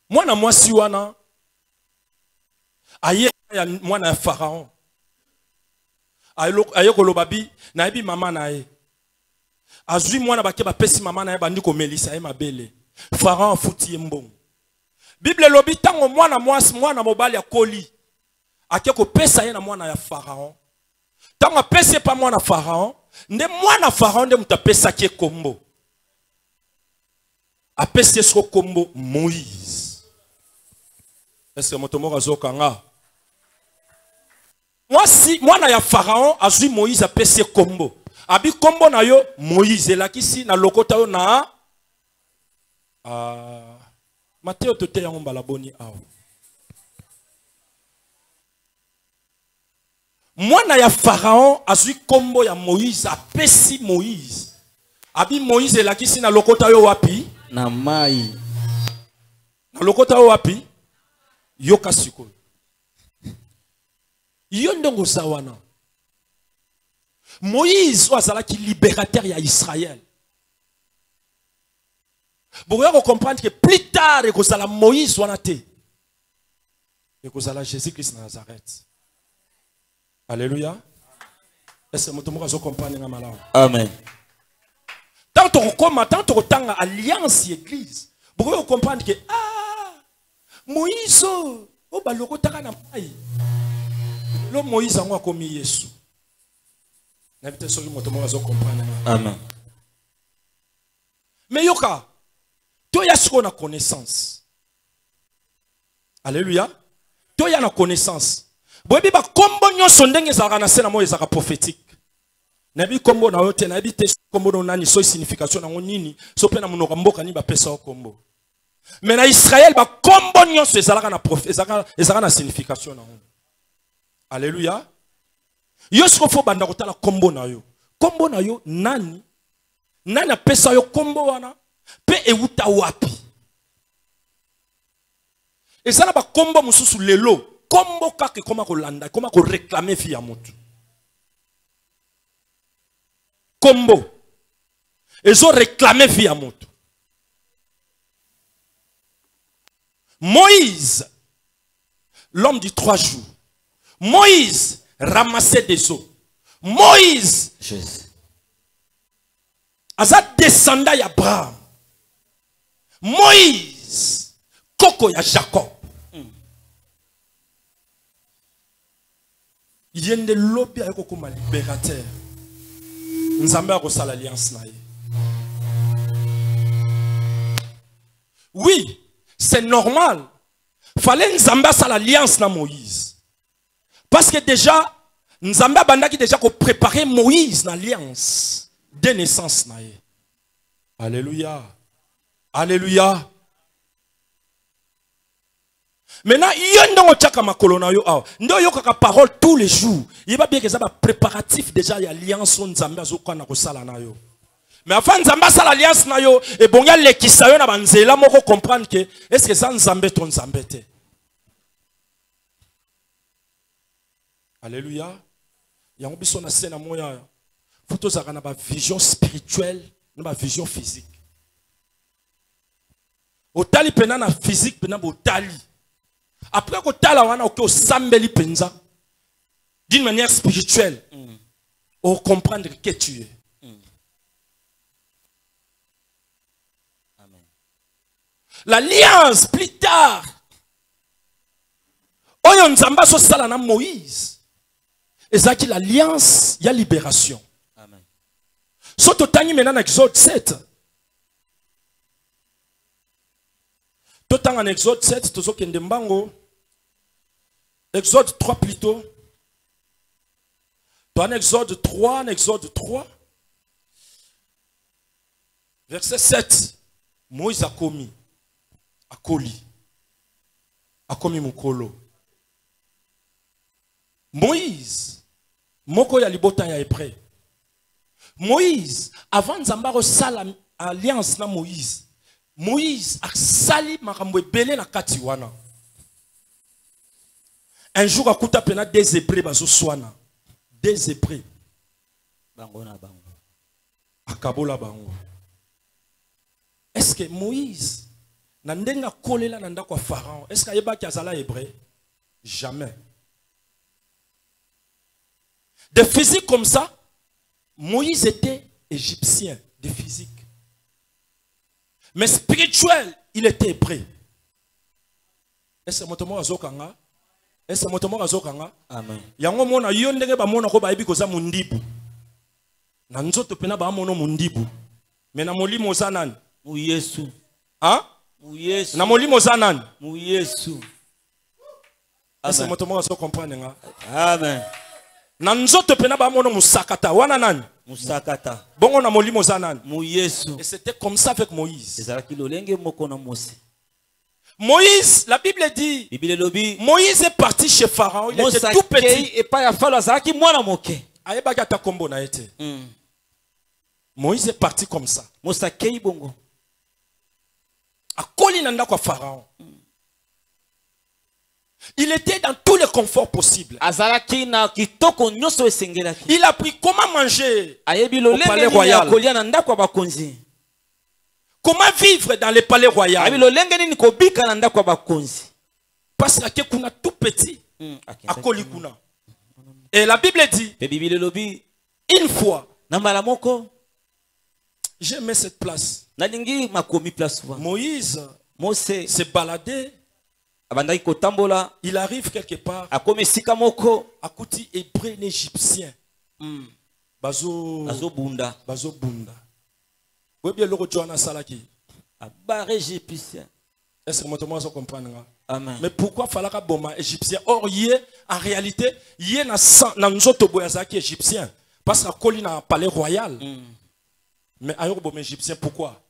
Mwana mwasi wana aye ya mwana ya pharaon aye kolobabi na ebi mama na ye azui mwana bake bapesi mama na ye bandi ko melisa ye mabele pharaon futi ye mbongo. Bible lobi tango mwana mwasi mwana mobali akoli ake ko pesa ye na mwana ya pharaon tango apese pa mwana pharaon nde mwana pharaon nde mutapesa ke kombo apese so kombo Moïse. Est-ce que motomo azoka nga? Moi si mwana ya pharaon azui Moïse apese kombo. Abi kombo na yo Moïse lakisi na lokota yo na Matteo tote yango balaboni awo. Mwana ya pharaon azui kombo ya Moïse apesi Moïse. Abi Moïse lakisi na lokota yo wapi? Na mai. Na lokota yo wapi? Yoka siko. Yondongo sawana. Moïse azala ki libérateur ya Israël. Vous pouvez comprendre que plus tard que ça la Moïse wana te. Et que ça la Jésus-Christ de Nazareth. Alléluia. Est-ce que vous pouvez comprendre nga malamu? Amen. Tant que tanga alliance église. Vous pouvez comprendre que Moïse, oh baloko taka na mai. Lo Moïse ango akomi Yesu. Na vite soki moto mo azo comprendre. Amen. Mais yoka, to ya siko na connaissance. Alléluia. To ya na connaissance. Boyebi ba kombo nyonso ndenge ezalaka na se na mo ezalaka prophétique. Na bi kombo na yote na bi te kombo na nani so signification na nini so pe na monoko mboka ni ba pesa o kombo. Mais na Israël, ba kombo nyonso ezalaka na signification na yo. Alléluia. Yo siko fo banda kotala kombo na yo. Kombo na yo nani? Nani apesa yo kombo wana? Pe euta wapi? Ezala ba kombo mususu lelo. Kombo kake koma kolanda, koma ko réclamer fi ya mutu. Kombo. Ezo réclamer fi ya mutu. Moïse, l'homme du 3 jours. Moïse ramassait des eaux. Moïse, Azad descendant d'Abraham. Moïse, Koko ya Jacob. Il y a des lobbies avec Koko libérateur. Nous avons l'alliance. Oui. C'est normal. Fallait Nzamba à l'alliance na Moïse. Parce que déjà, Nzamba bandaki déjà ko préparer Moïse na l'alliance de naissance na ye. Alléluia. Alléluia. Maintenant, il y a un tchaka makolo na yo aw. Ndo yo kaka parole tous les jours. Il va bien que ça va préparatif déjà l'alliance Nzamba azokana ko sala na yo. Mais avant Nzamba sa l'alliance na yo et bon ya lekisa yo na banzela moko comprendre que est-ce que ça Nzambe ton Nzambe te. Alléluia. Yango biso na scène moya. Faut za na ba vision spirituelle, na ba vision physique. Otali pena na physique pena bo tali. Après ko tala wana o sambeli penza d'une manière spirituelle. Au comprendre que tu es. L'alliance plus tard. Oyo Nzamba so sala na Moïse. Ezaki l'alliance, il y a libération. Amen. Soto tangi maintenant en Exode 7. Totang en Exode 7, tozo kende mbango. Exode 3 plutôt. En Exode 3, en Exode 3. Verset 7. Moïse a commis. Akoli. Akomi mukolo. Moïse. Moko ya libota ya Hébreu. Moïse. Avant Nzamba sala alliance na Moïse. Moïse a sali makambo ebele na kati wana. Un jour akuta pena des Hébreux bazo swana. Des Hébreux. Bango na bango. Akabola bango. Est-ce que Moïse Nandenga kolela nanda kwa Pharaon. Est-ce qu'il y a azala hébreu? Jamais. De physique comme ça, Moïse était égyptien, de physique. Mais spirituel, il était hébreu. Est-ce que motomo azokanga? Est-ce que motomo azokanga? Amen. Yango mona yondenge ba mona ko ba ebi koza mundibu. Na nzoto pena ba mono mundibu. Mais na molimo zanan. Mu Yesu. Hein? Yes. Na molimo zanan. Mu Yesu. Est-ce que motomo azo comprendre nga? Amen. Na nzoto pena ba mono musakata wana nani? Musakata. Bongo na molimo zanan. Mu Yesu. Et c'était comme ça avec Moïse. Ezalaki lolenge moko na Mose. Moïse, la Bible dit, Moïse est parti chez Pharaon, il était tout petit. Et pas azalaki mwana moke. Ayebaka ta kombo na ete. Moïse est parti comme ça. Mosakei bongo. Akoli nanda kwa Pharaon. Il était dans tous les conforts possibles. Il a appris comment manger au palais royal. Comment vivre dans le palais royal. Parce que kuna tout petit. Akoli kuna. Et la Bible dit, une fois, j'aimais cette place. Moïse s'est baladé. Il arrive quelque part. Akuti hébreu égyptien. Bazo bunda. Est-ce que moi je comprends? Amen. Mais pourquoi fallait boma égyptien? Or en réalité il na nzoto boyazaki égyptien parce que koli na palais royal. Mais ayo boma égyptien pourquoi?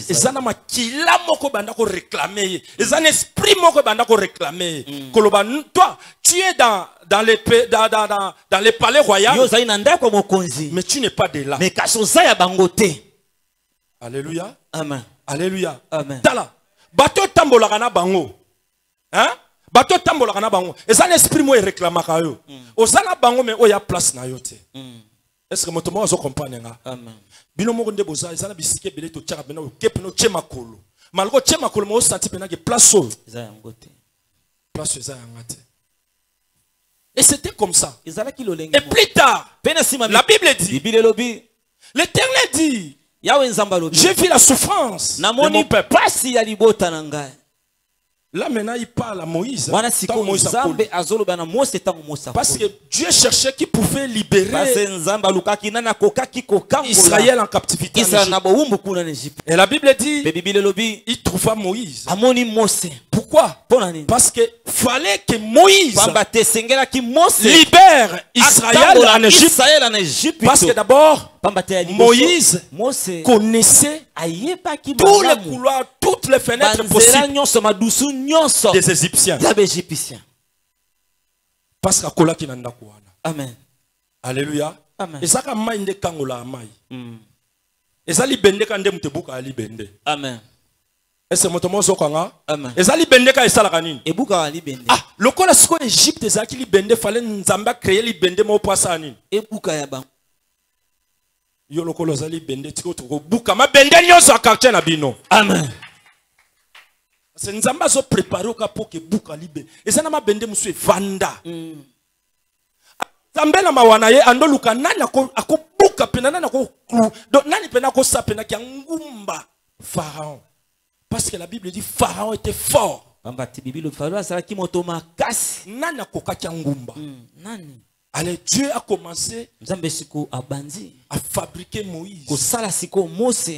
ezana makila moko banda ko réclamer ezana esprit moko banda ko réclamer koloba toi tu es dans les palais royaux mais tu n'es pas de là mais kasoza ya bangote. Alléluia amen alléluia amen tala bato tambola kana bango hein bato tambola kana bango ezana esprit mo réclamaka yo ozana bango mais oya place na yo te. Est-ce que moto mo zo comprendre nga amen bino moko nde boza ezana bisike bele to tchaka bena okepeno tchema kolo malko tchema kolo mo senti pena ke place so eza yangote place eza yangate. Et c'était comme ça. Et plus tard, la Bible dit, l'Éternel dit, j'ai vu la souffrance de mon peuple. Là maintenant il parle à Moïse. Parce que Dieu cherchait qui pouvait libérer Israël en captivité en Égypte. Et la Bible dit, il trouva Moïse. Pourquoi? Parce que fallait que Moïse libère Israël en Égypte. Parce que d'abord Moïse connaissait tous les couloirs, toutes les fenêtres possibles des Égyptiens. Parce que amen. Alléluia. Et ça quand maï nde kangola maï. Et ça libende quand ndem te buka ali bende. Amen. Est-ce que motomo so kanga? Amen. Et ça libende ka esala kanini? E buka ali bende. Ah, lokola siko Égypte za ki libende fallait nzamba créer libende mo poisa nini? E buka ya ba. Yo lokola za libende tiko to buka ma bende nyonso quartier na bino. Amen. C'est nzamba zo préparer ka pour que buka libe. Et ça na ma bende musu vanda. Nzambe na mawana ye ando luka nani ako buka pena nani ako donc nani pena ko sa pena ki ngumba Pharaon. Parce que la Bible dit Pharaon était fort. Nani akoka ki ngumba. Nani. Allez, Dieu a commencé à fabriquer Moïse.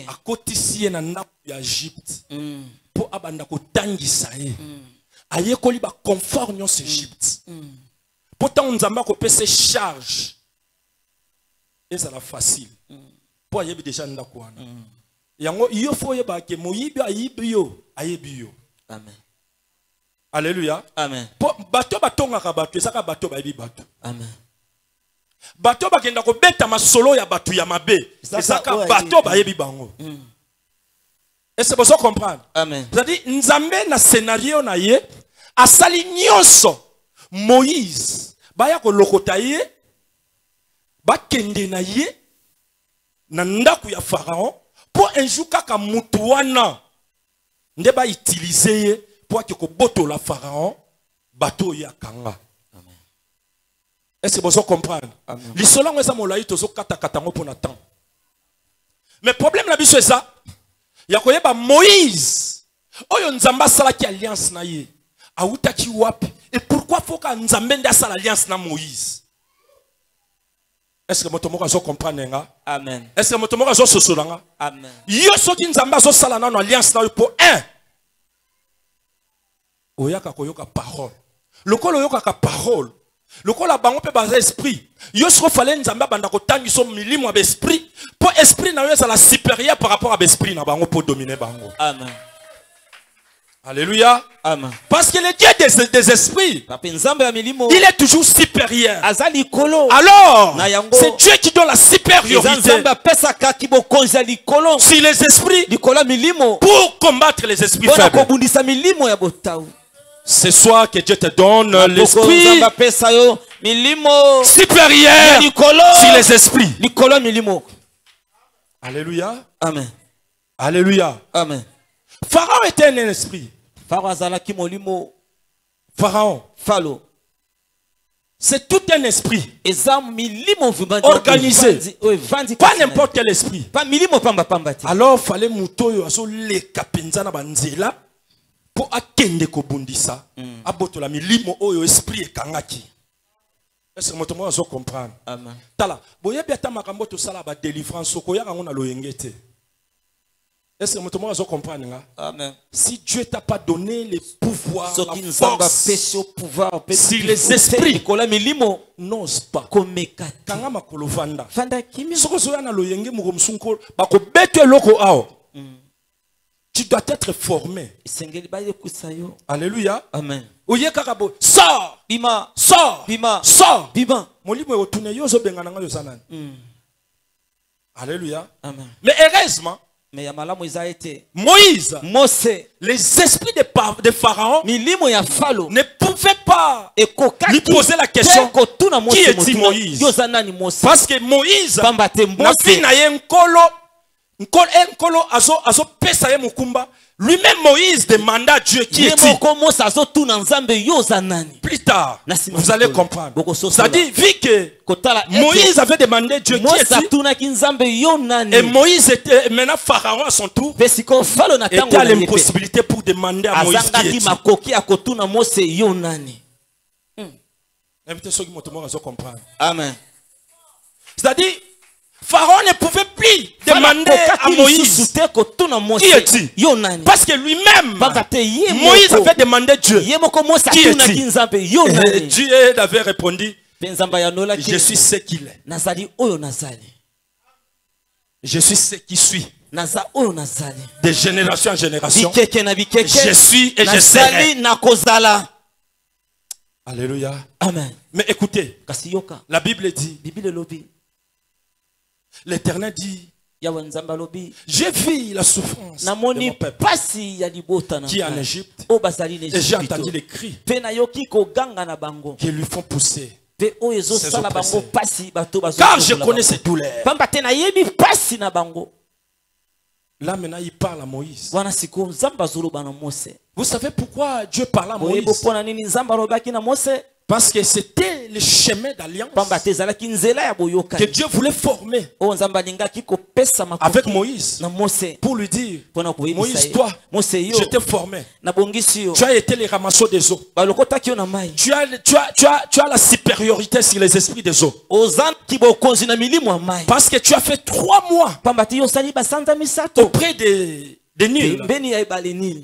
À cotiser na napu ya Égypte. Pour abanda ko tangisa ye. Aye ko liba confort nyos Égypte. Pourtant nzamba ko pese charge. Et ça la facile. Pour ayebi déjà ndako wana. Yango iyo fo yeba ke moyibi ayibiyo ayebiyo. Amen. Alléluia. Amen. Pour bato batongaka bato ezaka bato bayebi bato. Amen. Bato bakenda ko beta masolo ya bato ya mabe. Ezaka bato bayebi bango. Est-ce que vous comprenez? Amen. C'est-à-dire, nzambe na scénario na ye, asali nyonso Moïse, baya ko lokota ye, ba kende na ye, na ndaku ya Pharaon, pour un jour kaka mutu wana, nde ba utiliser ye, pour que ko boto la Pharaon, bato ya kanga. Amen. Est-ce que vous comprenez? L'isolo ngesa molayi tozo kata katango pour temps. Mais problème la biso c'est ça. Yakoyeba Moïse oyo nzamba sala ki alliance na ye auta ki wapi et pourquoi faut que nzambe nda sala alliance na Moïse? Est-ce que motomoka zo comprendre nga? Amen. Est-ce que motomoka zo sosolanga? Amen. Yo soki nzamba zo sala na alliance na yo pour un oyaka koyoka parole lokolo yoka ka parole lokola bango pe baza esprit yo soko fallait nzamba banda ko tangiso milimo ya esprit pour esprit na yo ça la supérieur par rapport à esprit na bango pour dominer bango. Amen. Alléluia. Amen. Parce que le Dieu des esprits, il est toujours supérieur. Alors, c'est Dieu qui donne la supériorité sur les esprits pour combattre les esprits faibles. Ce soir que Dieu te donne l'esprit supérieur sur les esprits. Alléluia. Amen. Alléluia. Amen. Pharaon était un esprit. Pharaon. C'est tout un esprit organisé. Pas n'importe quel esprit. Alors il fallait mutoyo aso le kapenza na banzela pour akende kobundisa abotola milimo oyo esprit ekangaki. Est-ce que motomo azo comprendre? Amen. Tala boyebi ata makambo to sala ba délivrance okoyaka ngona loyengete. Est-ce que motomo azo comprendre nga? Amen. Si Dieu t'a pas donné les pouvoirs, la force si les esprits n'osent pas kanga makolo vanda soko zoya na loyenge muko msunko bako beto loko ao tu dois être formé. Alléluia. Amen. Sors. Bima. Sors. Bima. Sors. Bima. Alléluia. Amen. Mais heureusement, Moïse, les esprits de Pharaon ne pouvaient pas lui poser la question qui est-il Moïse? Parce que Moïse n'a lui-même Moïse demanda à Dieu qui est-il. Plus tard, vous allez comprendre. C'est-à-dire, vu que Moïse avait demandé à Dieu qui est-il, et Moïse était, maintenant Pharaon à son tour, était à l'impossibilité pour demander à Moïse qui est-il. Invitez ceux qui m'ont comprendre. Amen. C'est-à-dire, Pharaon ne pouvait plus demander à Moïse qui est-il. Parce que lui-même, Moïse avait demandé Dieu qui est-il. Dieu avait répondu, je suis ce qu'il est. Je suis ce qui suis. De génération en génération. Je suis et je serai. Alléluia. Amen. Mais écoutez, la Bible dit, l'Éternel dit, j'ai vu la souffrance de mon peuple qui est en Égypte et j'ai entendu les cris qui lui font pousser ses oppresseurs. Car je connais ses douleurs. Là maintenant il parle à Moïse. Vous savez pourquoi Dieu parle à Moïse? Parce que c'était le chemin d'alliance que Dieu voulait former avec Moïse pour lui dire, Moïse, toi, je t'ai formé. Tu as été le ramasseur des eaux. Tu as la supériorité sur les esprits des eaux. Parce que tu as fait 3 mois auprès des Nils.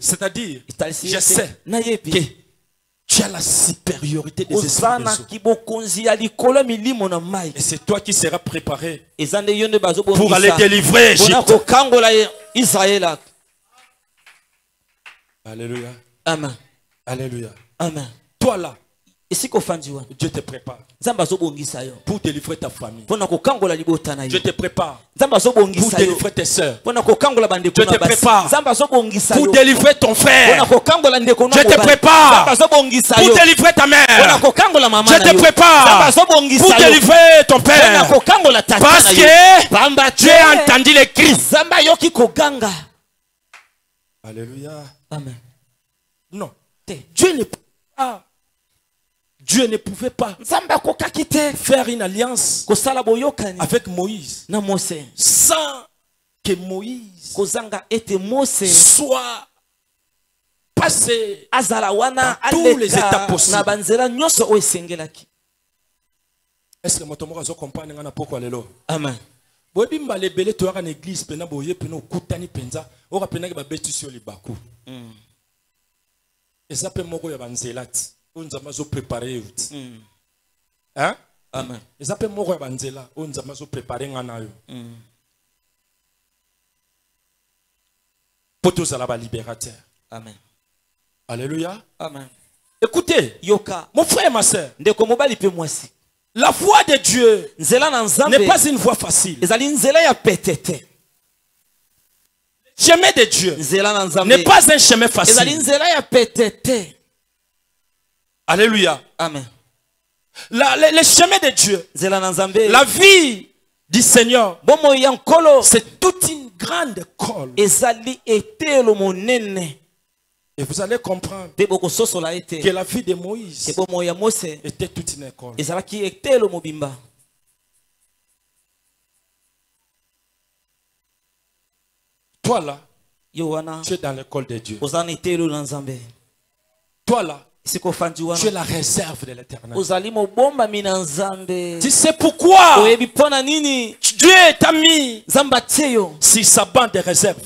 C'est-à-dire, je sais que tu as la supériorité des esprits des eaux. Et c'est toi qui seras préparé pour aller délivrer Égypte. Alléluia. Amen. Alléluia. Amen. Toi là, Dieu te prépare pour délivrer ta famille. Dieu te prépare pour délivrer tes soeurs. Dieu te prépare pour délivrer ton frère. Dieu te prépare pour délivrer ta mère. Dieu te prépare pour délivrer ton père. Parce que Dieu a entendu les cris. Alléluia. Amen. Non. Dieu ne pouvait pas faire une alliance avec Moïse sans que Moïse soit passé dans tous les états possibles. Est-ce que vous comprenez pourquoi il est là? Amen. On a préparé. Hein? Amen. Les appels moko ya banzela on a préparé ngana yo. Pour tous à la libérateur. Amen. Alléluia. Amen. Écoutez, yoka, mon frère et ma soeur, la voix de Dieu n'est pas une voix facile. Le chemin de Dieu n'est pas un chemin facile. Alléluia. Amen. Le chemin de Dieu, la vie du Seigneur, c'est toute une grande école. Et vous allez comprendre que la vie de Moïse était toute une école. Toi là, tu es dans l'école de Dieu. Toi là, tu es la réserve de l'Éternel. Tu sais pourquoi Dieu t'a mis sur sa bande de réserve.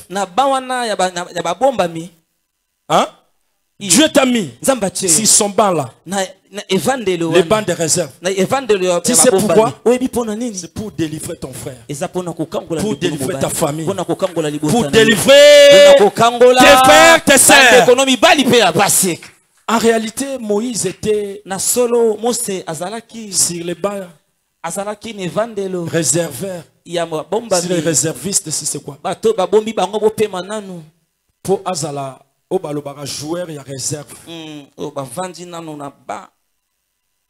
Hein? Dieu t'a mis sur son banc là. Les bancs de réserve. Tu sais pourquoi? C'est pour délivrer ton frère. Pour délivrer ta famille. Pour délivrer tes frères, tes sœurs. En réalité, Moïse était sur les bancs réservaires. Si les réservistes, c'est quoi? Pour Azala. Obalobara joueur il y a réserve.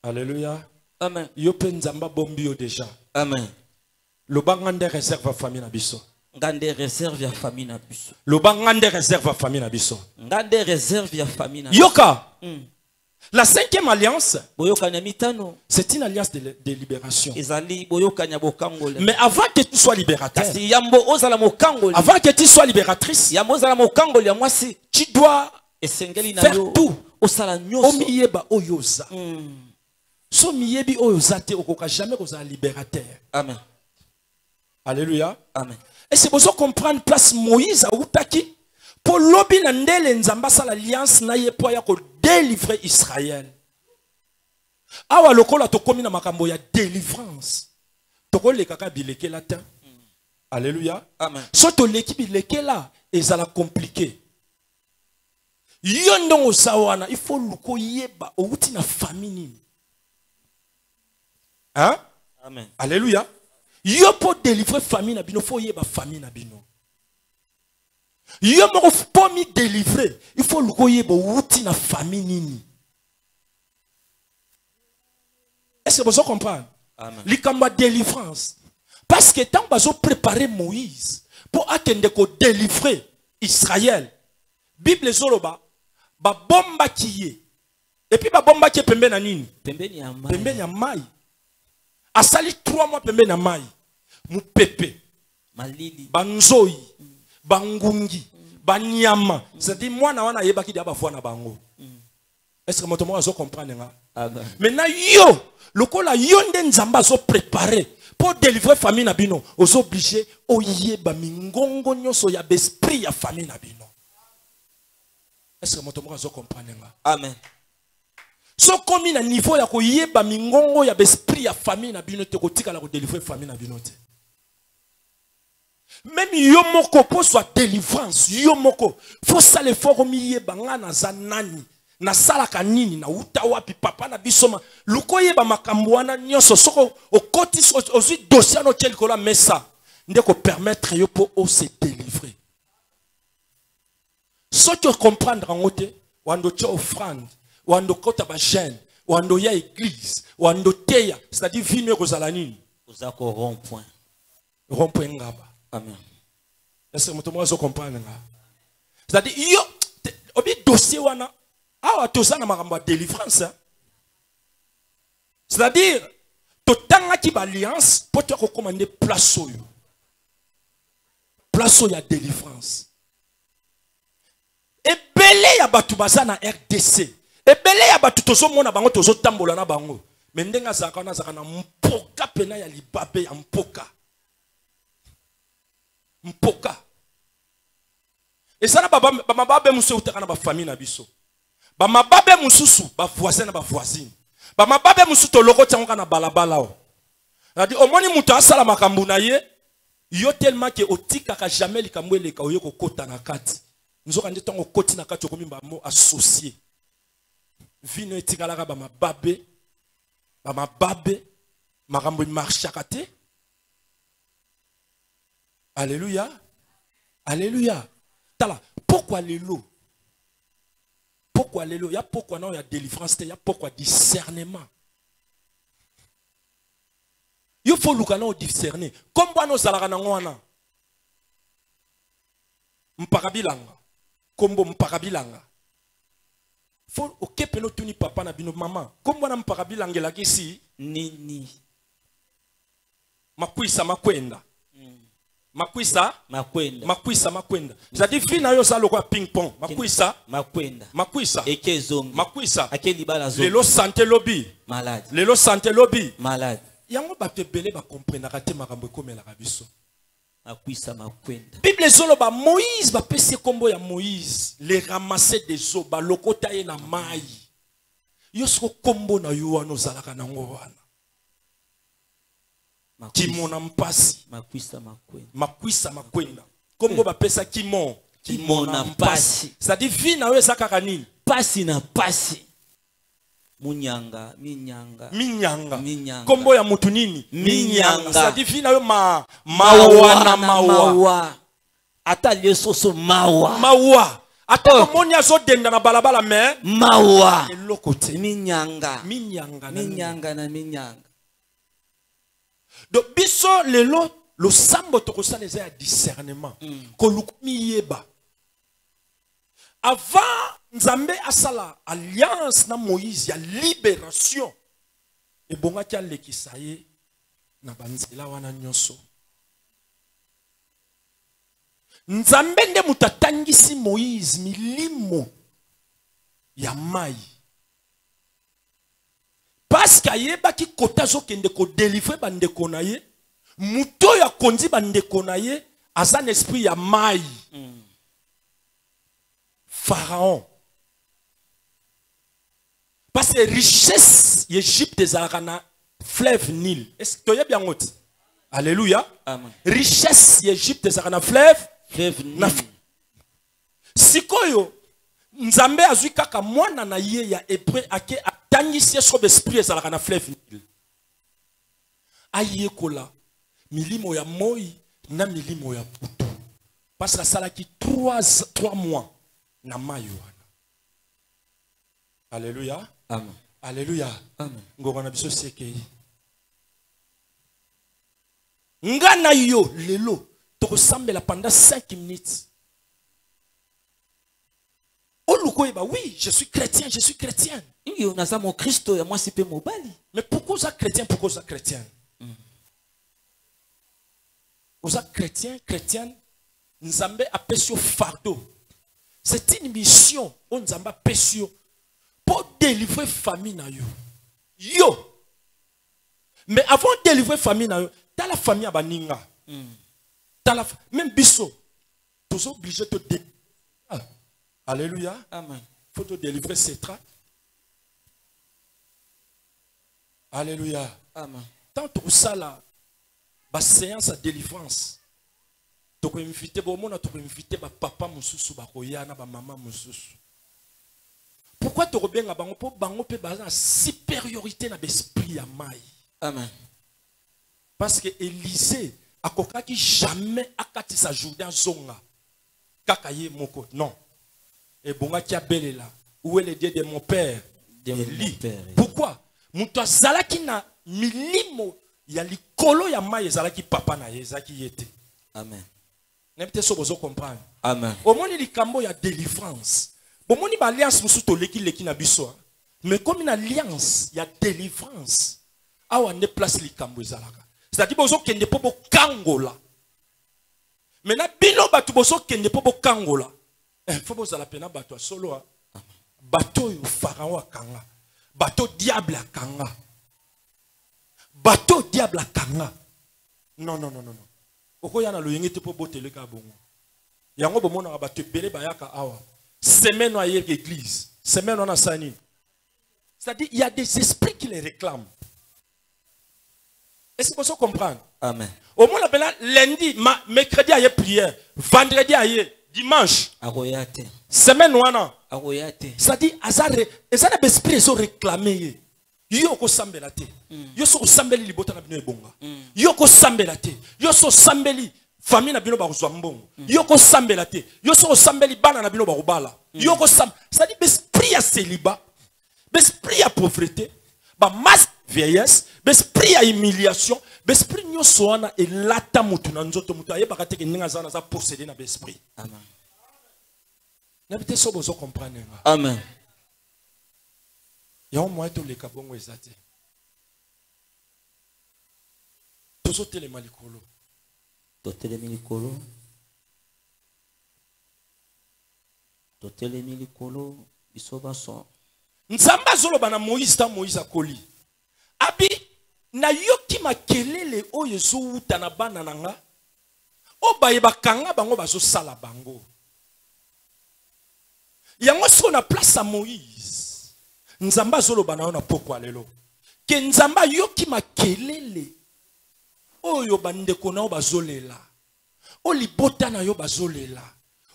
Alléluia. Amen. Yo penzamba bombio déjà. Amen. Le bangande réserve à famille na biso. Ngande réserve ya famille na biso. Le bangande réserve à famille na biso. Ngande réserve ya famille na biso. Yoka. La 5e alliance, c'est une alliance de libération. Mais avant que tu sois libérateur, avant que tu sois libératrice, tu dois faire tout. Omiyeba oyoza. So miyebi oyoza te okoka jamais koza libérateur. Amen. Alléluia. Amen. Et c'est pour ça comprendre place Moïse a outaki. Pour lobi na ndele nzamba sa l'alliance na ye po ya ko délivrer Israël. Awa lokola to komi na makambo ya délivrance. Toko le kaka bileke la ta. Alléluia. Amen. So to l'équipe bileke la ezala compliqué. Yondo osawana il faut luko yeba outi na famille. Hein? Amen. Alléluia. Yo pour délivrer famille na bino faut yeba famille na bino. Yo moko pour me délivrer, il faut le koyeba outi na famille nini. Est-ce que vous comprenez? Likamba délivrance. Parce que tant bazo préparer Moïse pour attendre ko délivrer Israël. Bible zoloba ba bomba kiye. Et puis ba bomba ki pembe na nini? Pembe na mai. Asali 3 mois pembe na mai. Mu pepe. Malili. Banzoi. Bangungi, banyama. C'est-à-dire, moi, na wana yeba ki diaba foi na bango. Est-ce que mon tomo azo comprendre nga? Maintenant, yo, le kola yonde nzamba zo préparé pour délivrer famille na bino. Ozo obligé, o yeba mingongo nyoso ya besprit ya famille na bino. Est-ce que mon tomo azo comprendre nga? Amen. So komi na niveau ya ko yeba mingongo ya besprit ya famille na bino te ko tika la ko délivrer famille na bino te. Même yomoko pour soit délivrance, yomoko faut ça le fort miye banga na zanani na sala kanini na utawapi papa na bisoma lukoye ba makambwana nyoso soko okoti aussi dossier no tel kola mesa ndeko permettre yo pour se délivrer. So tu comprendre en ote wando tu offrande wando kota ba jeune wando ya église wando teya c'est-à-dire vino kozala nini ozako rond-point ngaba. Amen. Est-ce que vous comprenez? C'est-à-dire, yo, obi dossier wana, awa tozana makambo délivrance. C'est-à-dire, totanga ki ba alliance pour te recommander place oyo. Place oyo ya délivrance. Et belé ya batu bazana RDC. Et belé ya batu tozo mona bango tozo tambola na bango. Mais ndenga zakana mpoka pena ya libabe ya mpoka. Mpoka. Et ça na baba musu utaka na ba famille na biso. Ba mababe mususu ba voisin na ba voisine. Ba mababe musu to loko tyango na balabala o. Na di omoni mutu asala makambu na ye yo tellement que otika ka jamais likambo eleka oyo ko kota na kati. Nzoka ndi tango koti na kati okomi ba mo associé. Vino etikala ka ba mababe makambu marchaka te. Alléluia. Alléluia. Tala, pourquoi les lots? Pourquoi les lots? Il y a pourquoi non, il y a délivrance, il y a pourquoi discernement. Il faut le discerner. Comme nous allons mpakabilanga. Kombo mpakabilanga. Faut ok peno tuni papa na bino maman. Comme wana mpakabilanga la kisi nini. Makwisa makwenda. Makwisa makwenda. C'est-à-dire fina yo sa lokwa ping pong. Makwisa ekezongi. Makwisa akeli bala zo. Lelo santé lobby. Malade. Lelo santé lobby. Malade. Yango ba te belé ba comprendre ka te makambo komela ka biso. Bible zoloba Moïse ba pesi kombo ya Moïse les ramasser des eaux ba lokota ye na mai. Yosko kombo na yo wana ozalaka nango wana. Kimona mpasi makwisa makwenda. Kombo ba pesa kimona mpasi. Ça dit vie na yo ezaka nini? Pasi na pasi. Minyanga. Kombo ya mutu nini? Minyanga. Ça dit vie na yo mawa na mawa. Ata lesoso mawa. Mawa. Ata komoni azo denda na balabala me mawa. Elokote. Minyanga. Donc biso lelo lo sambo tokosa les a discernement. Kolukumi yeba. Avant Nzambe asala alliance na Moïse ya libération. Et bonga tia lekisaye na banzela wana nyonso. Nzambe nde mutatangisi Moïse milimo ya mai. Parce qu'ayeba ki kota zo kende ko délivrer bandeko na ye, muto ya kondi bandeko na ye azan esprit ya mai. Pharaon. Parce que richesse Égypte des arana fleuve Nil. Est-ce que tu as bien noté? Alléluia. Amen. Richesse Égypte des arana fleuve Nil. Sikoyo Nzambe azui kaka mwana na ye ya hébreu ake atangisi so esprit des arana fleuve Nil. Aye kola milimo ya moi na milimo ya putu. Parce que ça qui 3 mois na mayo. Alléluia. Amen. Alléluia. Amen. Ngona biso sekei. Ngana yo lelo to sambela pendant 5 minutes. Olukoyeba oui, je suis chrétien, je suis chrétien. Ingi naza mo Kristo ya mwasi pe mobali. Mais pourquoi ça chrétien, pourquoi ça chrétien? Oza chrétien, chrétienne, Nzambe apesio fardeau. C'est une mission où Nzambe apesio pour délivrer famille na yo. Yo. Mais avant de délivrer famille na yo, t'as la famille à baninga. Même biso. Tu es obligé de te délivrer. Alléluia. Amen. Faut te délivrer ces tracts. Alléluia. Amen. Tant que ça là, la séance à délivrance. Tu peux inviter papa mususu bakoyana ba maman mususu. Pourquoi tu reviens à bango pour bango pe baza supériorité na l'esprit ya mai. Amen. Parce que Élisée a kokaki jamais akati sa Jourdain zonga. Kakaye moko non. Et bonga kia belela. Où est le Dieu de mon père? Élie. Pourquoi? Muto zalaki na milimo ya likolo ya mai zalaki papa na ye zaki yete. Amen. N'importe so bozo comprendre. Amen. Au moins likambo ya délivrance. Bon moni ba alliance musu to leki na biso. Mais comme une alliance ya délivrance. Awa ne place likambo ezalaka. C'est-à-dire bozo kende po bo kangola. Maintenant bino batu bozo kende po bo kangola. Faut bozo la pena batu solo. Bateau yo pharaon akanga. Bateau diable akanga. Bateau diable akanga. Non. Oko yana lo yengete po botele ka bongo. Yango bomona ba te bele bayaka awa. Semaine à l'église. Semaine on a sani. C'est-à-dire il y a des esprits qui les réclament. Est-ce que vous comprenez? Amen. Au moins la lundi, mercredi aye prière, vendredi aye, dimanche. Aroyate. Semaine on a. Aroyate. C'est-à-dire azare, ezana esprits sont réclamés. Yo ko sambela te. Yo so sambeli libota na bino ebonga. Yo ko sambela te. Yo so sambeli famille na bino ba kozwa mbongo. Yo ko sambela te. Yo so sambeli bana na bino ba kobala. Yo ko sam, c'est-à-dire l'esprit à célibat, l'esprit à pauvreté, ba masse vieillesse, l'esprit à humiliation, l'esprit nyoso wana elata mutu na nzoto mutu ayeba te ke ninga zana za posséder na l'esprit. Amen. Na bité so bozo comprendre. Amen. Y'a un moyen de les kabongo ezate. Tozo telemalikolo. Totelemilikolo. Totelemilikolo. Isoba son. Nzamba zolo bana Moïse ta Moïse akoli. Abi na yoki makelele oyo zo uta na bana nanga. o bayeba kanga bango bazo sala bango. Yango so na place à Moïse. Nzamba zolo bana na pokwa lelo. Ke nzamba yoki makelele. Oyo bandeko na bazolela. O libota na yo bazolela.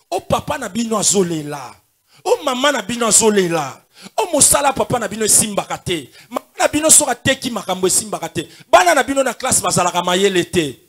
O papa na bino azolela. O mama na bino azolela. O mosala papa na bino simbaka te. Mama na bino soka teki makambo simbaka te. Bana na bino na classe bazalaka mayele te.